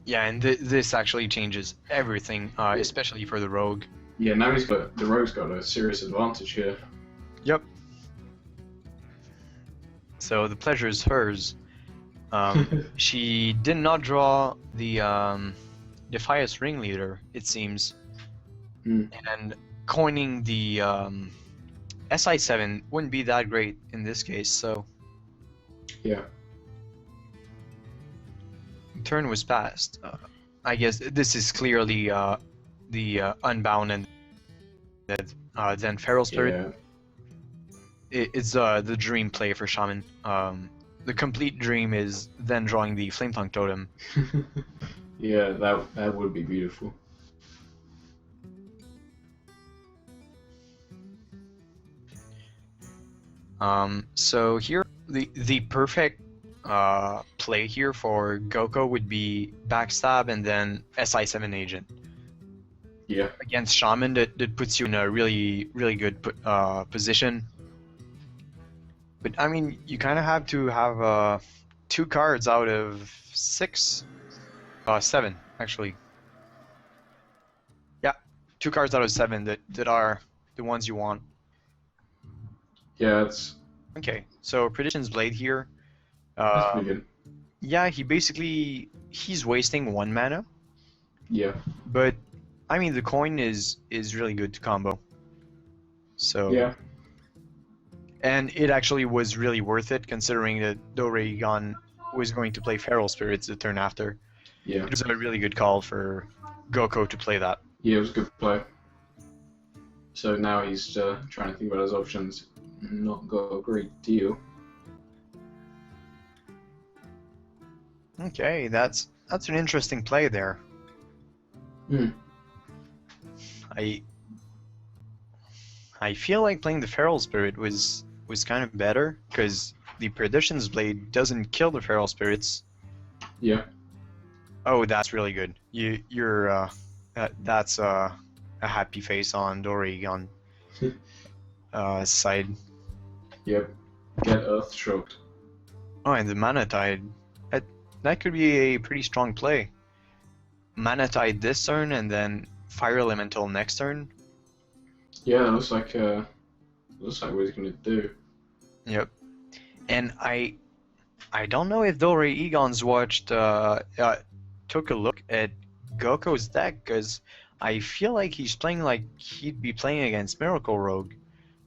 Yeah, and this actually changes everything, especially for the rogue. Yeah, now the Rogue's got a serious advantage here. Yep. So the pleasure is hers. She did not draw the Defias ringleader, it seems, and coining the SI7 wouldn't be that great in this case. So Yeah. turn was passed. I guess this is clearly the Unbound and then Feral Spirit. Yeah. It's the dream play for Shaman. The complete dream is then drawing the Flame Tongue Totem. Yeah, that would be beautiful. So here, the perfect play here for Goku would be Backstab and then SI7 Agent. Yeah. Against Shaman, that puts you in a really good position. But I mean, you kind of have to have 2 cards out of 6, 7 actually. Yeah, 2 cards out of 7 that are the ones you want. Yeah, it's Okay, so Prediction's Blade here. that's pretty good. Yeah, he's wasting 1 mana, Yeah. but I mean the coin is really good to combo. So Yeah. and it actually was really worth it considering that Doraemon was going to play Feral Spirits the turn after. Yeah. It was a really good call for Goku to play that. Yeah, it was a good play. So now he's trying to think about his options. Not got a great deal. Okay, that's an interesting play there. Hmm. I feel like playing the Feral Spirit was kind of better because the Perdition's Blade doesn't kill the Feral Spirits. Yeah. Oh, that's really good. You're that's a happy face on Doraemon side. Yep. Get Earth Shocked. Oh, and the Mana Tide. That could be a pretty strong play. Mana Tide this turn and then Fire Elemental next turn. Yeah, it looks like what he's gonna do. Yep. And I don't know if Dore Egon's watched took a look at Goku's deck, because I feel like he's playing like he'd be playing against Miracle Rogue.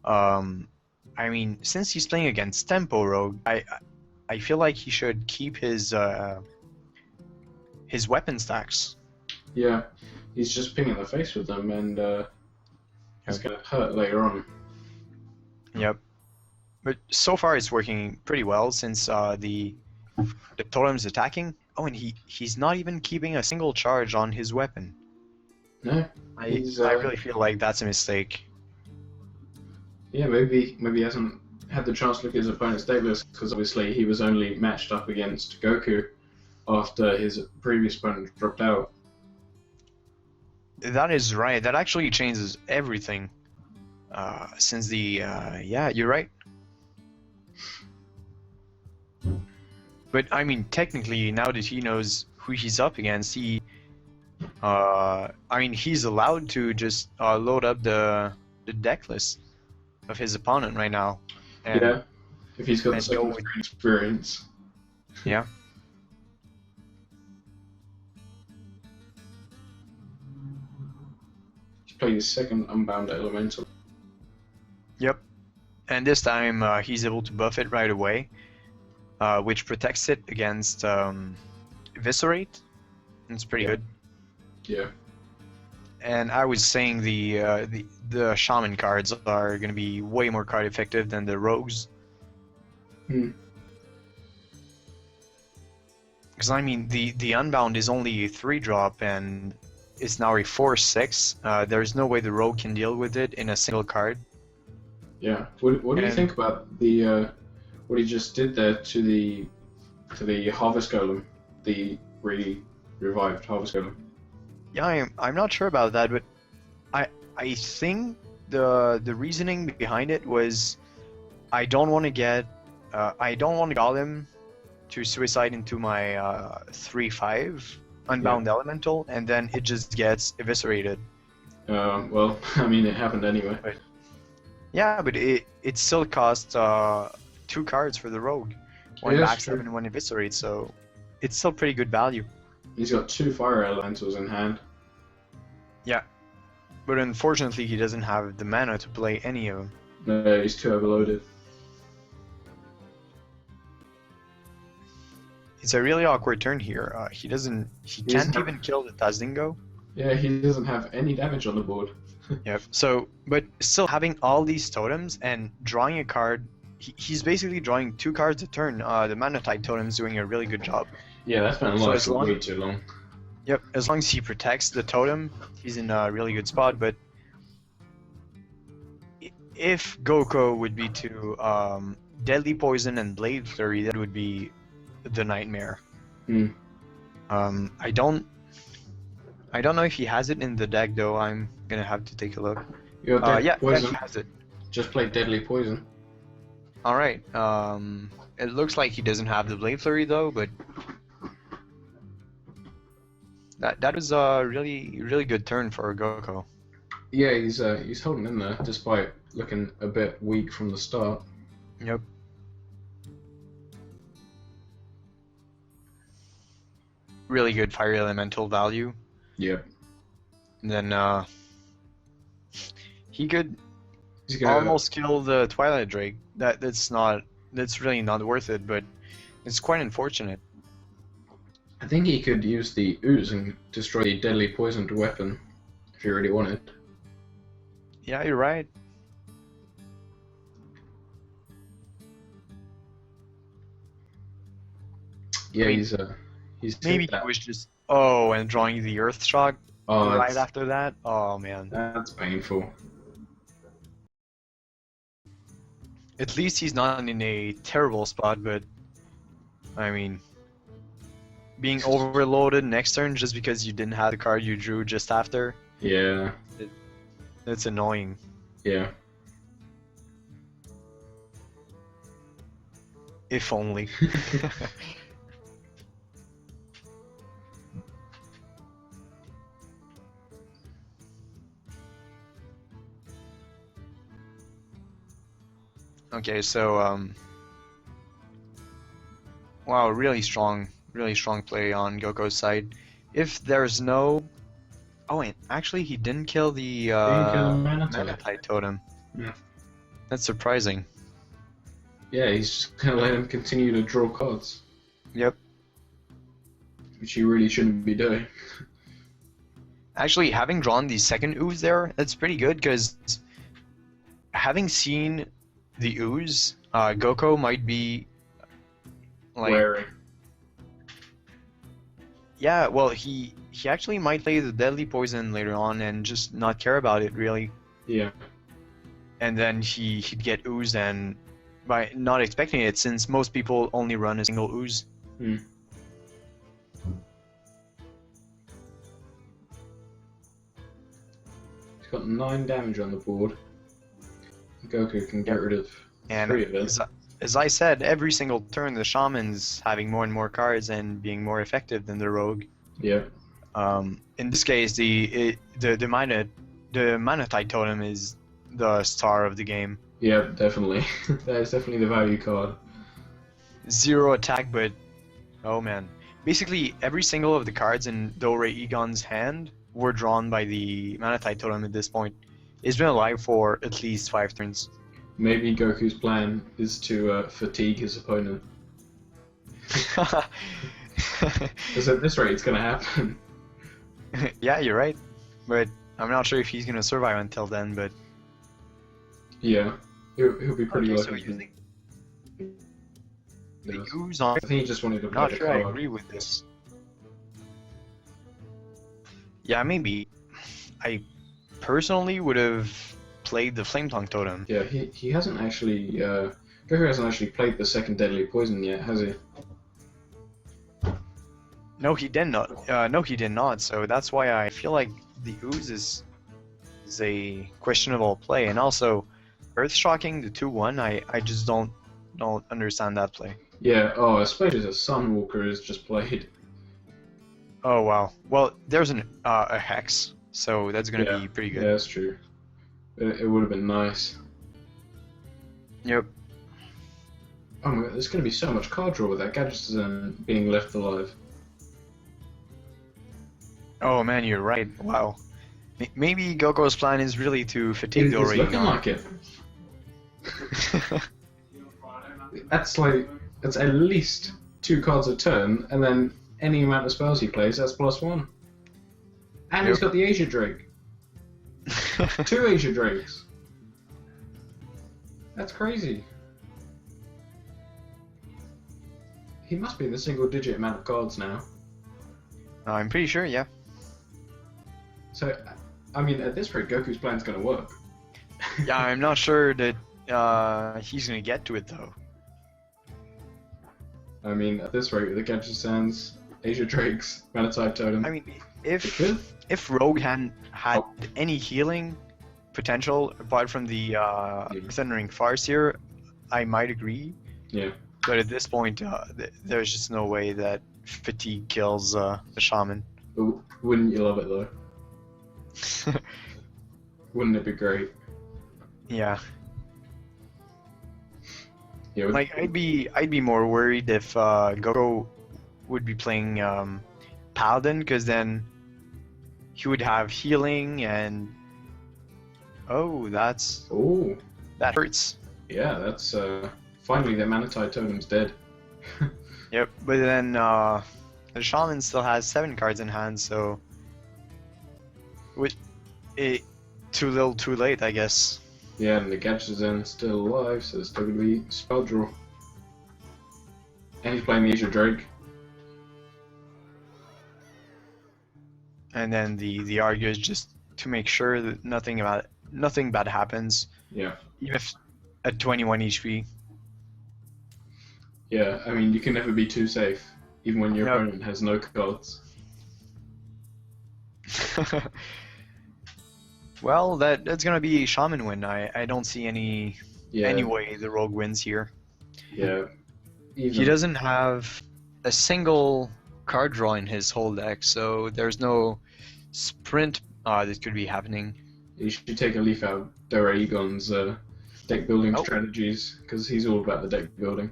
I mean, since he's playing against Tempo Rogue, I feel like he should keep his weapon stacks. Yeah. He's just pinging the face with them, and it's gonna hurt later on. Yep. But so far it's working pretty well since the totem's attacking. Oh, and he's not even keeping a single charge on his weapon. No, I really feel like that's a mistake. yeah, maybe he hasn't had the chance to look at his opponent's deck list because obviously he was only matched up against Goku after his previous opponent dropped out. That is right. That actually changes everything. Since the yeah, you're right. But I mean, technically, now that he knows who he's up against, I mean, he's allowed to just load up the deck list of his opponent right now. And, yeah, if he's got the and second screen experience. Yeah. He's played his second Unbound Elemental. Yep. And this time he's able to buff it right away, which protects it against Eviscerate. It's pretty good. Yeah. And I was saying the Shaman cards are going to be way more card effective than the Rogues. Because I mean, the Unbound is only a 3-drop and it's now a 4/6. There's no way the Rogue can deal with it in a single card. Yeah. What do you think about the what he just did there to the Harvest Golem, the revived Harvest Golem? Yeah, I'm not sure about that, but I think the reasoning behind it was I don't want to get Golem to suicide into my 3/5 Unbound Elemental, and then it just gets eviscerated. Well, I mean, it happened anyway. Yeah, but it still costs 2 cards for the Rogue. One backstab and one eviscerate, so it's still pretty good value. He's got 2 Fire Elementals in hand. Yeah, but unfortunately he doesn't have the mana to play any of them. No, he's too overloaded. It's a really awkward turn here. He can't even kill the Tazdingo. Yeah, he doesn't have any damage on the board. Yep. So, but still having all these totems and drawing a card, he's basically drawing 2 cards a turn. The Manatite totem's doing a really good job. Yeah, that's been way too long. Yep. As long as he protects the totem, he's in a really good spot. But if Goku would be to Deadly Poison and Blade Flurry, that would be the nightmare. I don't know if he has it in the deck though. I'm gonna have to take a look. Yeah, he has it. Just play Deadly Poison. All right. It looks like he doesn't have the Blade Flurry though, but that was a really good turn for Goku. Yeah, he's holding in there despite looking a bit weak from the start. Yep. Really good Fire Elemental value. Yep. And then he could almost kill the Twilight Drake. That's really not worth it, but it's quite unfortunate. I think he could use the ooze and destroy the deadly poisoned weapon if he really wanted. Yeah, you're right. Yeah, I mean, he's maybe he was just and drawing the Earth Shock right after that. Oh man, that's painful. At least he's not in a terrible spot, but I mean, being overloaded next turn just because you didn't have the card you drew just after. Yeah. That's annoying. Yeah. If only. Okay, so wow, really strong play on Goku's side. If there's no, and actually he didn't kill the Manatite totem. Yeah. That's surprising. Yeah, he's just gonna let him continue to draw cards. Yep. Which he really shouldn't be doing. Actually, having drawn the second ooze there, that's pretty good because having seen the ooze, Goku might be like Wary. Yeah, well, he actually might play the deadly poison later on and just not care about it really, Yeah. and then he'd get ooze and by not expecting it, since most people only run a single ooze. Hmm. He's got 9 damage on the board. Goku can get rid of And 3 of it. as I said, every single turn the shaman's having more and more cards and being more effective than the rogue. Yeah. In this case, the Manatite Totem is the star of the game. Yeah, definitely. That is definitely the value card. 0 attack, but oh man. Basically, every single of the cards in Dore Egon's hand were drawn by the Manatite Totem at this point. It's been alive for at least 5 turns. Maybe Goku's plan is to fatigue his opponent. Because at this rate, it's going to happen. Yeah, you're right. But I'm not sure if he's gonna survive until then, but... Yeah, he'll be pretty Okay, so lucky. using the Yes. ooze on... I think he just wanted to play Not the sure I card. agree with this. Yeah, maybe. I personally would have played the Flame Tongue Totem. Yeah, he hasn't actually... Goku hasn't actually played the second Deadly Poison yet, has he? No, he did not. No, he did not. So that's why I feel like the ooze is a questionable play, and also Earth Shocking the 2/1. I just don't understand that play. Yeah, oh, especially as a Sunwalker is just played. Oh wow. Well, there's a hex, so that's gonna be pretty good. Yeah, that's true. It would have been nice. Yep. Oh my god, there's going to be so much card draw with that Gadgetzan being left alive. Oh man, you're right. Wow. Maybe Goku's plan is really to fatigue It's the looking Oregon. like it. That's at least 2 cards a turn, and then any amount of spells he plays, that's +1. And he's Yep. got the Asia Drake. 2 Asia Drakes. That's crazy. He must be in the single-digit amount of cards now. I'm pretty sure, yeah. So, I mean, at this rate, Goku's plan's gonna work. Yeah, I'm not sure that he's gonna get to it though. I mean, at this rate, the Gadgetzans, Asia Drakes, Manatite Totem. I mean, it could. if Rogue hadn't had any healing potential apart from the Thundering Farseer, I might agree. Yeah. But at this point, there's just no way that fatigue kills the shaman. But wouldn't you love it though? Wouldn't it be great? Yeah. Yeah. Like I'd be more worried if Goku would be playing Paladin, because then he would have healing and that Oh. hurts. Yeah, that's finally the Manatite Totem's dead. Yep, but then the shaman still has 7 cards in hand, so too little, too late, I guess. Yeah, and the Gadgetzan's still alive, so there's still gonna be spell draw. And he's playing the Asia Drake. And then the argue is just to make sure that nothing bad happens, Yeah. even if at 21 HP. Yeah, I mean, you can never be too safe, even when your Nope. opponent has no cards. Well, that's gonna be a shaman win. I don't see any Yeah. way the rogue wins here. Yeah. Even, He doesn't have a single card draw in his whole deck, so there's no sprint that could be happening. You should take a leaf out of Doraegon's deck building Oh. strategies, because he's all about the deck building.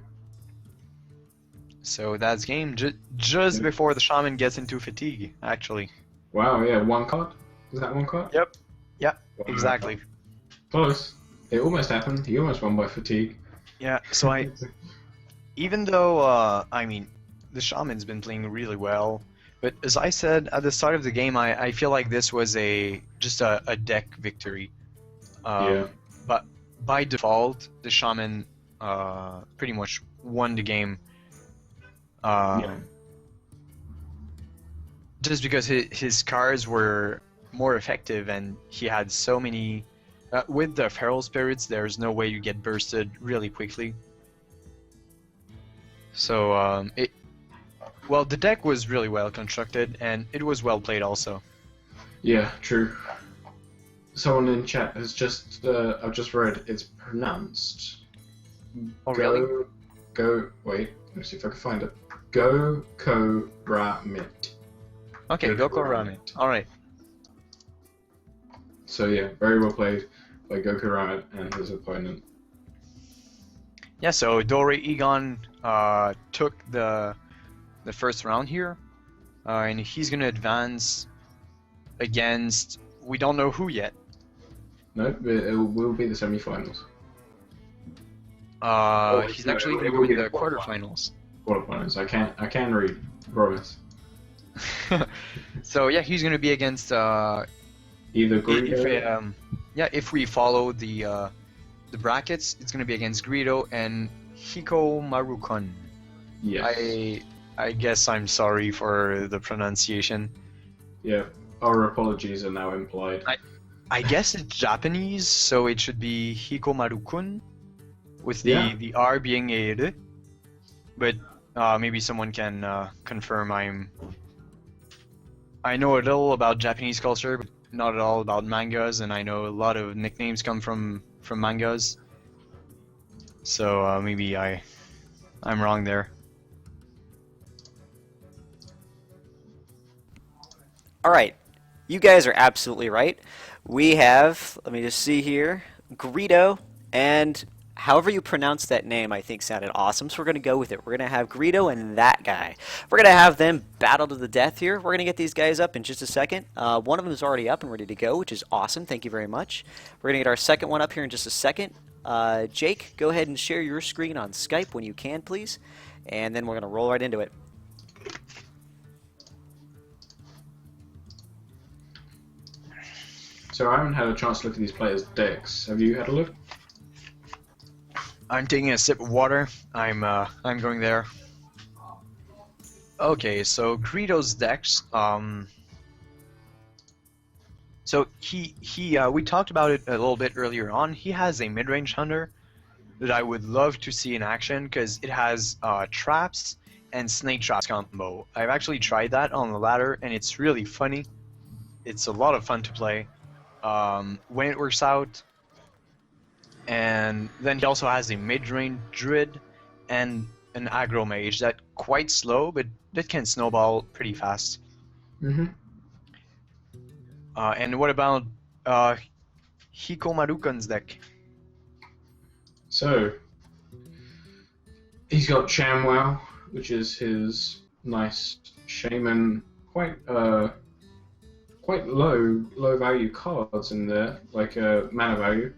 So that's game just Yeah. before the shaman gets into fatigue, actually. Wow, yeah, 1 card? Is that 1 card? Yep. Yeah, Wow. exactly. Close. It almost happened. He almost won by fatigue. Yeah, so even though, I mean, the shaman's been playing really well, but as I said at the start of the game, I feel like this was just a deck victory. Yeah. But by default, the shaman pretty much won the game. Yeah. just because his cards were more effective and he had so many. With the Feral Spirits, there's no way you get bursted really quickly. So well, the deck was really well constructed and it was well played also. Yeah, true. Someone in chat has just I've just read it's pronounced. Oh really? Wait, let me see if I can find it. Go-ko-ra-mit. Okay, Goku Ramen. Alright. So yeah, very well played by Goku Ramit and his opponent. Yeah, so Dore Egon took the first round here, and he's gonna advance against we don't know who yet. No, it will be the semi-finals. He's no, actually it gonna will go be in the the quarterfinals. Quarterfinals. I can read. Promise. So yeah, he's gonna be against Either Greedo. if we follow the brackets, it's gonna be against Greedo and Hiko Marukon. Yes. I guess I'm sorry for the pronunciation. Yeah. Our apologies are now implied. I guess it's Japanese, so it should be Hiko Marukun, with the R being a R. But maybe someone can confirm I know a little about Japanese culture, but not at all about mangas, and I know a lot of nicknames come from mangas. So maybe I'm wrong there. Alright, you guys are absolutely right. We have, let me just see here, Greedo, and however you pronounce that name I think sounded awesome, so we're going to go with it. We're going to have Greedo and that guy. We're going to have them battle to the death here. We're going to get these guys up in just a second. One of them is already up and ready to go, which is awesome. Thank you very much. We're going to get our second one up here in just a second. Jake, go ahead and share your screen on Skype when you can, please. And then we're going to roll right into it. So I haven't had a chance to look at these players' decks. Have you had a look? I'm taking a sip of water. I'm going there. Okay, so Greedo's decks. So we talked about it a little bit earlier on. He has a mid-range hunter that I would love to see in action because it has traps and snake traps combo. I've actually tried that on the ladder and it's really funny. It's a lot of fun to play when it works out. And then he also has a mid-range druid and an aggro mage that quite slow, but that can snowball pretty fast. Mm-hmm. And what about Hiko Marukan's deck? So he's got Shamwow, which is his nice shaman, quite low value cards in there, like mana value.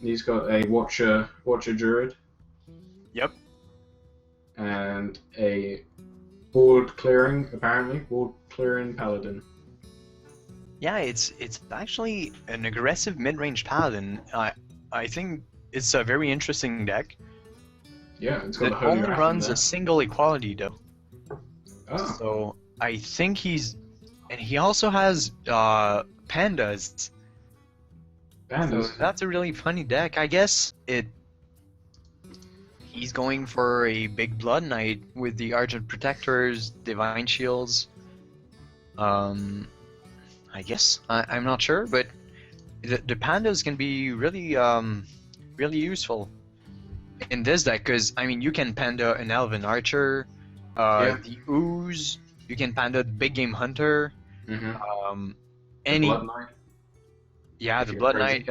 He's got a Watcher Druid. Yep. And a board clearing Paladin. Yeah, it's actually an aggressive mid-range paladin. I think it's a very interesting deck. Yeah, it's got It the Holy only Wrath in runs there. a single equality though. Oh. So I think and he also has pandas. So that's a really funny deck. I guess he's going for a big Blood Knight with the Argent Protectors, Divine Shields. I guess I'm not sure, but the pandas can be really really useful in this deck because I mean you can panda an Elven Archer, the Ooze, you can panda the Big Game Hunter, any Blood Knight. Yeah, the Blood Knight,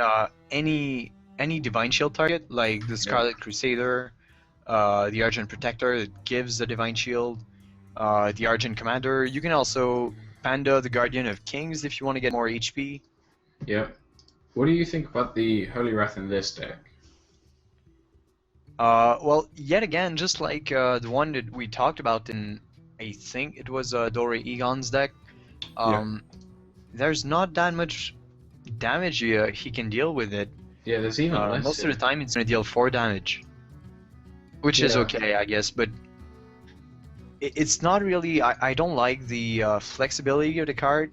any Divine Shield target, like the Scarlet Crusader, the Argent Protector that gives the Divine Shield, the Argent Commander. You can also panda the Guardian of Kings if you want to get more HP. Yep. What do you think about the Holy Wrath in this deck? Well, yet again, just like the one that we talked about in, I think it was Dore Egon's deck, there's not that much damage he can deal with it. Yeah, there's even less. Most of the time it's going to deal 4 damage. Which is okay, I guess, but it's not really. I don't like the flexibility of the card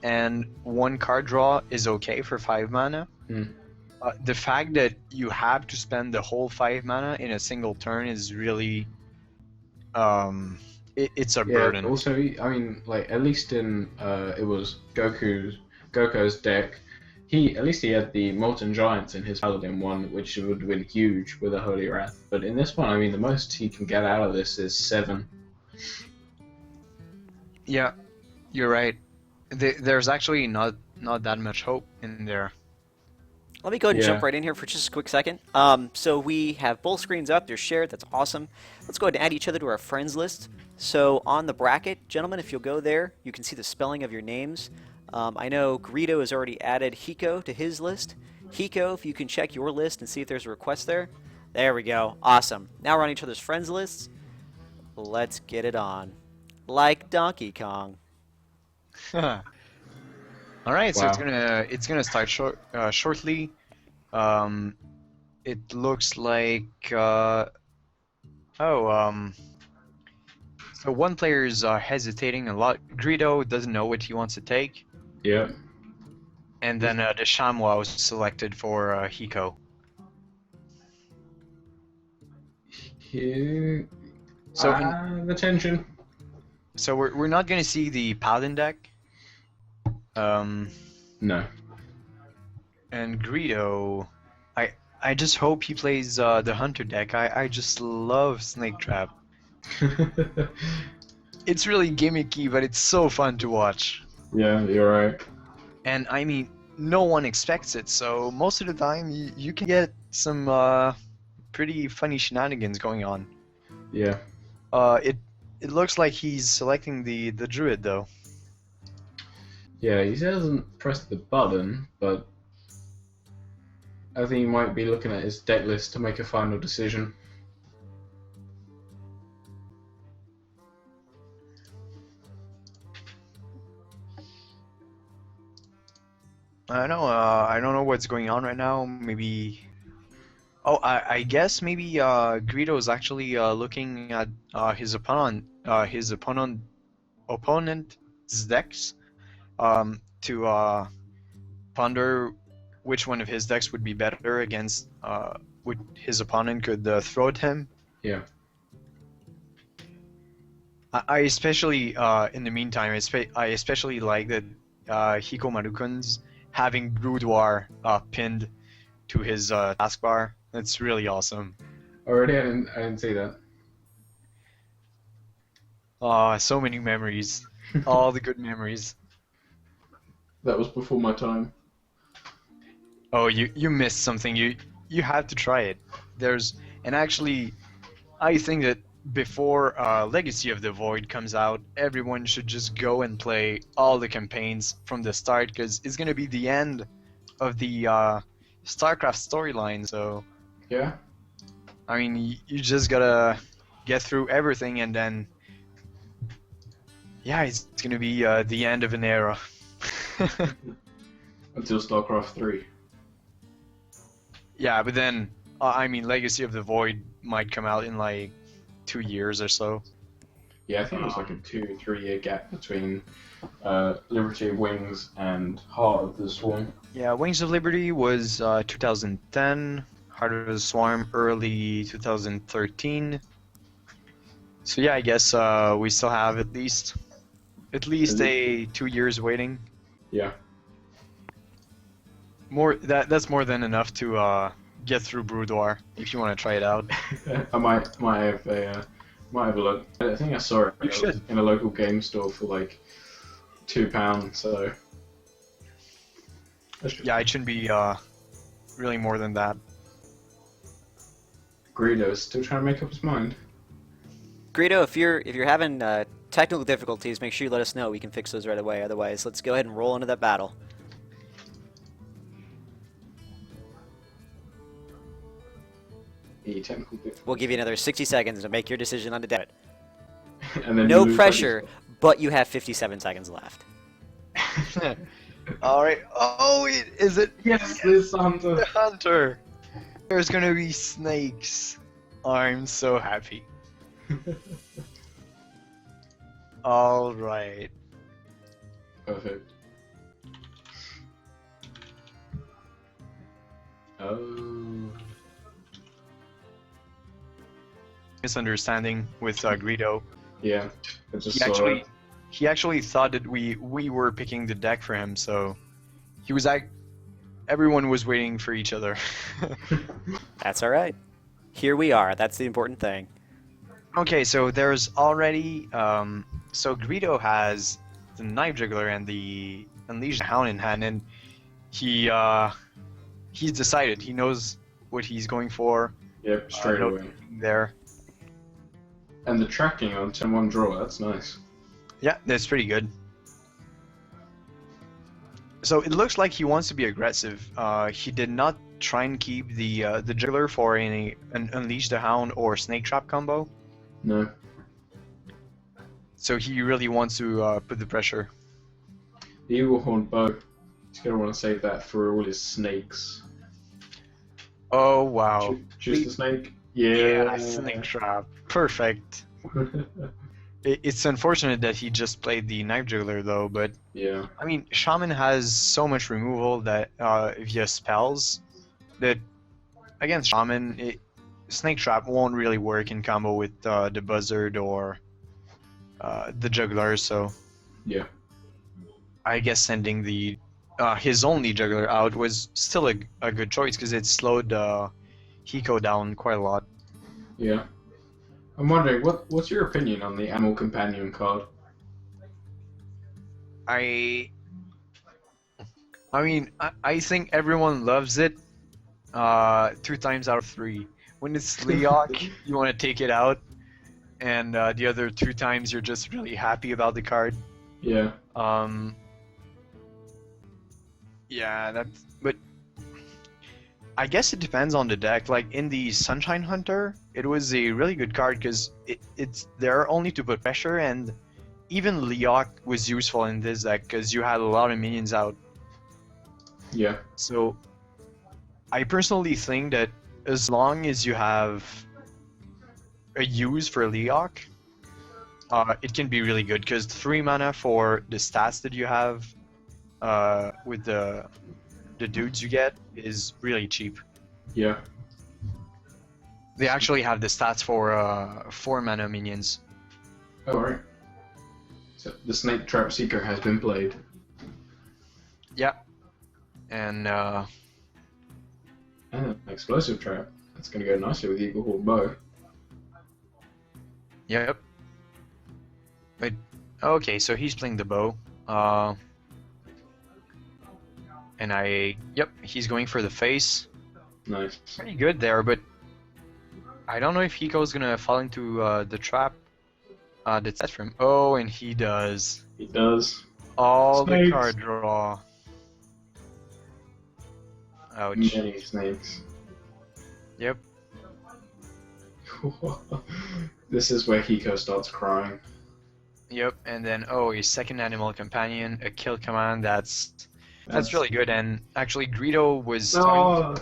and one card draw is okay for 5 mana. Hmm. The fact that you have to spend the whole 5 mana in a single turn is really it's a burden. Also, I mean, like at least in it was Goku's deck. At least he had the Molten Giants in his Paladin one, which would have been huge with a Holy Wrath. But in this one, I mean, the most he can get out of this is 7. Yeah, you're right. There's actually not that much hope in there. Let me go ahead and Yeah. jump right in here for just a quick second. So we have both screens up. They're shared. That's awesome. Let's go ahead and add each other to our friends list. So on the bracket, gentlemen, if you'll go there, you can see the spelling of your names. I know Greedo has already added Hiko to his list. Hiko, if you can check your list and see if there's a request there. There we go. Awesome. Now we're on each other's friends lists. Let's get it on. Like Donkey Kong. All right, so Wow. it's gonna start shortly. It looks like so one player is hesitating a lot. Greedo doesn't know what he wants to take, Yeah. and then the Shamwa was selected for Hiko. Here. So The tension. So we're not gonna see the Paladin deck. No. And Greedo, I just hope he plays the Hunter deck. I just love Snake Trap. It's really gimmicky, but it's so fun to watch. Yeah, you're right. And I mean, no one expects it, so most of the time you can get some pretty funny shenanigans going on. Yeah. It looks like he's selecting the Druid though. Yeah, he hasn't pressed the button, but I think he might be looking at his deck list to make a final decision. I don't know. I don't know what's going on right now. Maybe. Oh, I guess maybe Greedo is actually looking at his opponent's decks, to ponder which one of his decks would be better against what his opponent could throw at him. Yeah. I especially in the meantime, I especially like that Hiko Marukun's having Boudoir pinned to his taskbar. That's really awesome. Already, I didn't see that. So many memories. All the good memories. That was before my time. Oh, you missed something. You have to try it. And actually, I think that before Legacy of the Void comes out, everyone should just go and play all the campaigns from the start, because it's gonna be the end of the StarCraft storyline. So Yeah. I mean, you just gotta get through everything, and then yeah, it's gonna be the end of an era. Until StarCraft 3. Yeah, but then I mean, Legacy of the Void might come out in like 2 years or so. Yeah, I think it was like a 2-3 year gap between Liberty of Wings and Heart of the Swarm. Yeah, Wings of Liberty was 2010, Heart of the Swarm early 2013. So yeah, I guess we still have at least a 2 years waiting. Yeah. That's more than enough to get through Boudoir if you want to try it out. I might have a look. I think I saw it You should. in a local game store for like £2. So Yeah, it shouldn't be really more than that. Greedo's still trying to make up his mind. Greedo, if you're having technical difficulties, make sure you let us know. We can fix those right away. Otherwise, let's go ahead and roll into that battle. The technical bit. We'll give you another 60 seconds to make your decision on the debit. And then No you lose pressure, but you have 57 seconds left. All right. Oh, is it? Yes, this Hunter. The Hunter. There's gonna be snakes. I'm so happy. All right. Perfect. Oh. Misunderstanding with Greedo. Yeah. I just saw it. He actually thought that we were picking the deck for him, so he was like, everyone was waiting for each other. That's all right. Here we are. That's the important thing. Okay, so there's already so Greedo has the Knife Juggler and the Unleashed Hound in hand, and he's decided. He knows what he's going for. Yep, straight no away. There. And the tracking on 10-1 draw, that's nice. Yeah, that's pretty good. So it looks like he wants to be aggressive. He did not try and keep the Juggler for an Unleash the Hound or Snake Trap combo. No. So he really wants to put the pressure. The Eagle Horn Bow. He's gonna want to save that for all his snakes. Oh wow! Choose the snake. Yeah, Snake Trap. Perfect. It's unfortunate that he just played the Knife Juggler though, but yeah. I mean, Shaman has so much removal that via spells that against Shaman, Snake Trap won't really work in combo with the Buzzard or the Juggler. So yeah, I guess sending the his only Juggler out was still a good choice because it slowed Hiko down quite a lot. Yeah. I'm wondering, what's your opinion on the Animal Companion card? I mean, I think everyone loves it 2 times out of 3. When it's Leok, you want to take it out, and the other 2 times you're just really happy about the card. Yeah. Yeah, but I guess it depends on the deck. Like in the Sunshine Hunter, it was a really good card because it's there only to put pressure, and even Leok was useful in this deck because you had a lot of minions out. Yeah. So I personally think that as long as you have a use for Leok, it can be really good because 3 mana for the stats that you have with the dudes you get is really cheap. Yeah. They actually have the stats for 4 mana minions. Oh, right. So the Snake Trap Seeker has been played. Yeah. And And an Explosive Trap. That's going to go nicely with the Eagle Horn Bow. yep. But okay, so he's playing the bow. And yep, he's going for the face. Nice. Pretty good there, but I don't know if Hiko's gonna fall into the trap that's set for him. Oh, and he does. He does. All Snakes. the card draw. Ouch. Many snakes. Yep. This is where Hiko starts crying. Yep, and then his second animal companion, a kill command. That's really good. And actually, Greedo was. Oh.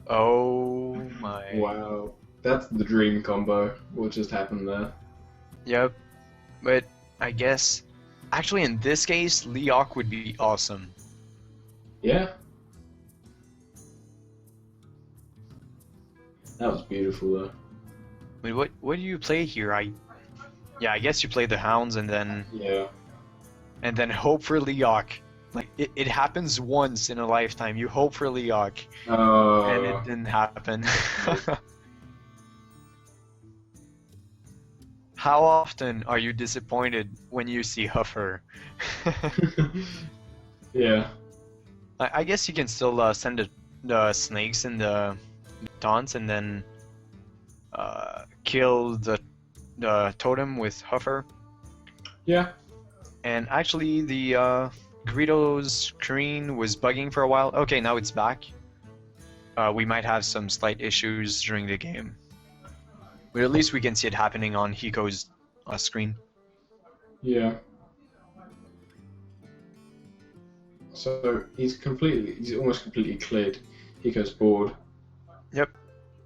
Oh my. Wow. That's the dream combo. What just happened there? Yep. But I guess, actually, in this case, Leok would be awesome. Yeah. That was beautiful though. But what do you play here? I guess you play the hounds and then hope for Leok. Like it happens once in a lifetime. You hope for Leok, and it didn't happen. How often are you disappointed when you see Huffer? Yeah. I guess you can still send the snakes and the taunts and then kill the totem with Huffer. Yeah. And actually, the Greedo's screen was bugging for a while. Okay, now it's back. We might have some slight issues during the game. But at least we can see it happening on Hiko's screen. Yeah. So he's almost completely cleared Hiko's board. Yep.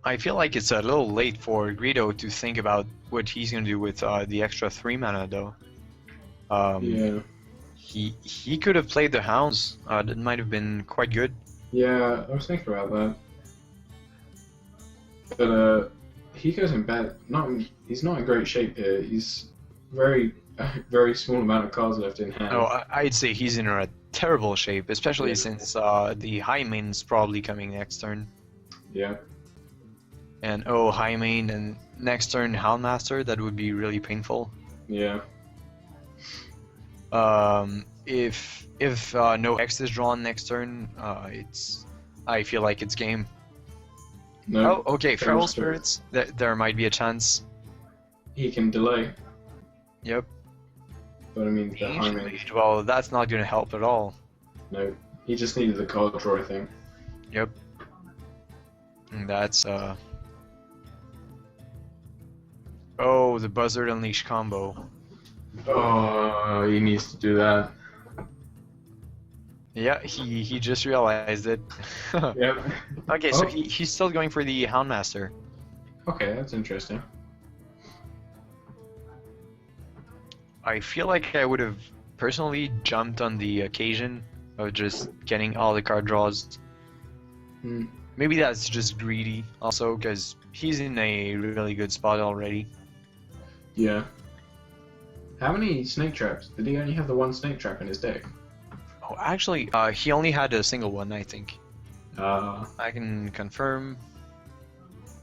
I feel like it's a little late for Greedo to think about what he's gonna do with the extra 3 mana though. Yeah. He could have played the Hounds. That might have been quite good. Yeah, I was thinking about that. But he goes in bad. He's not in great shape here. He's very small amount of cards left in hand. Oh, I'd say he's in a terrible shape, especially since the High Main's probably coming next turn. Yeah. And High Main and next turn Houndmaster, that would be really painful. Yeah. If no X is drawn next turn, I feel like it's game. No. Oh, okay, Feral Spirits. There might be a chance. He can delay. Yep. But I mean, the High Main. Well, that's not going to help at all. No. He just needed the card draw, I think. Yep. And that's Oh, the Buzzard Unleash combo. Oh, he needs to do that. Yeah, he just realized it. Yep. Okay, so he's still going for the Houndmaster. Okay, that's interesting. I feel like I would have personally jumped on the occasion of just getting all the card draws. Hmm. Maybe that's just greedy also, because he's in a really good spot already. Yeah. How many snake traps? Did he only have the one snake trap in his deck? Oh, actually, he only had a single one, I think. I can confirm.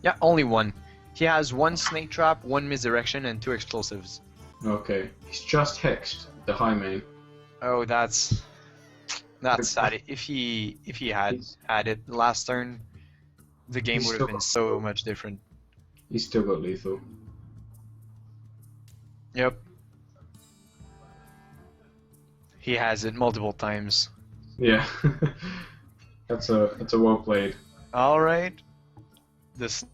Yeah, only one. He has one snake trap, one misdirection, and 2 explosives. Okay. He's just hexed the High Main. Oh, that's sad. If he had it last turn, the game would have been so much different. He's still got lethal. Yep. He has it multiple times. Yeah. That's a well played. All right. The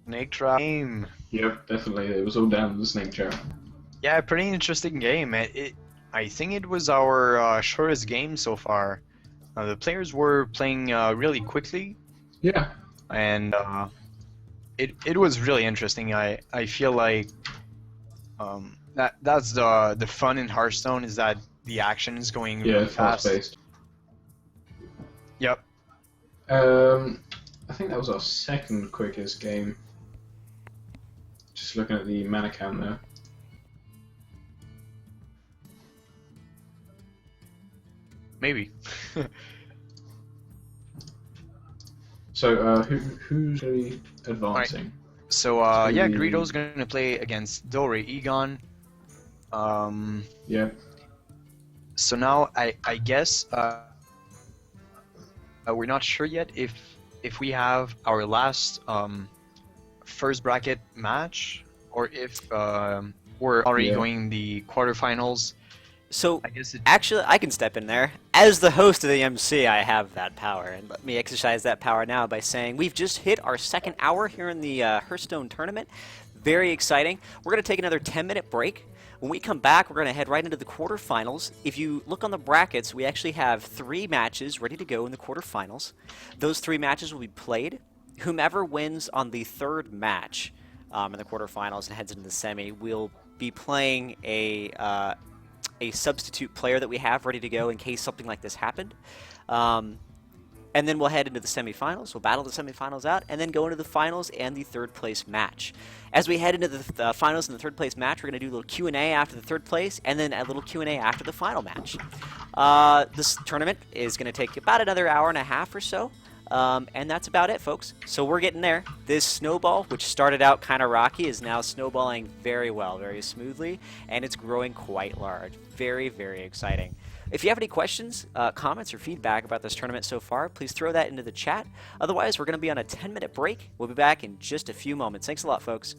snake trap game. Yep, definitely. It was all down to the snake trap. Yeah, pretty interesting game. I think it was our shortest game so far. The players were playing really quickly. Yeah. And it was really interesting. I feel like that's the fun in Hearthstone, is that the action is going really fast. Fast-paced. Yep. I think that was our second quickest game. Just looking at the mana count there. Maybe. So who's really advancing? Right. So yeah, Greedo's gonna play against Dore Egon. Yeah. So now I guess we're not sure yet if we have our last first bracket match, or if we're already going the quarterfinals. So, I guess actually, I can step in there. As the host of the MC, I have that power, and let me exercise that power now by saying we've just hit our second hour here in the Hearthstone tournament. Very exciting. We're going to take another 10-minute break. When we come back, we're going to head right into the quarterfinals. If you look on the brackets, we actually have 3 matches ready to go in the quarterfinals. Those 3 matches will be played. Whomever wins on the 3rd match in the quarterfinals and heads into the semi will be playing a substitute player that we have ready to go in case something like this happened. And then we'll head into the semifinals. We'll battle the semifinals out, and then go into the finals and the 3rd place match. As we head into the finals and the 3rd place match, we're going to do a little Q&A after the 3rd place, and then a little Q&A after the final match. This tournament is going to take about another hour and a half or so. And that's about it, folks. So we're getting there. This snowball, which started out kind of rocky, is now snowballing very well, very smoothly, and it's growing quite large. Very, very exciting. If you have any questions, comments, or feedback about this tournament so far, please throw that into the chat. Otherwise, we're going to be on a 10-minute break. We'll be back in just a few moments. Thanks a lot, folks.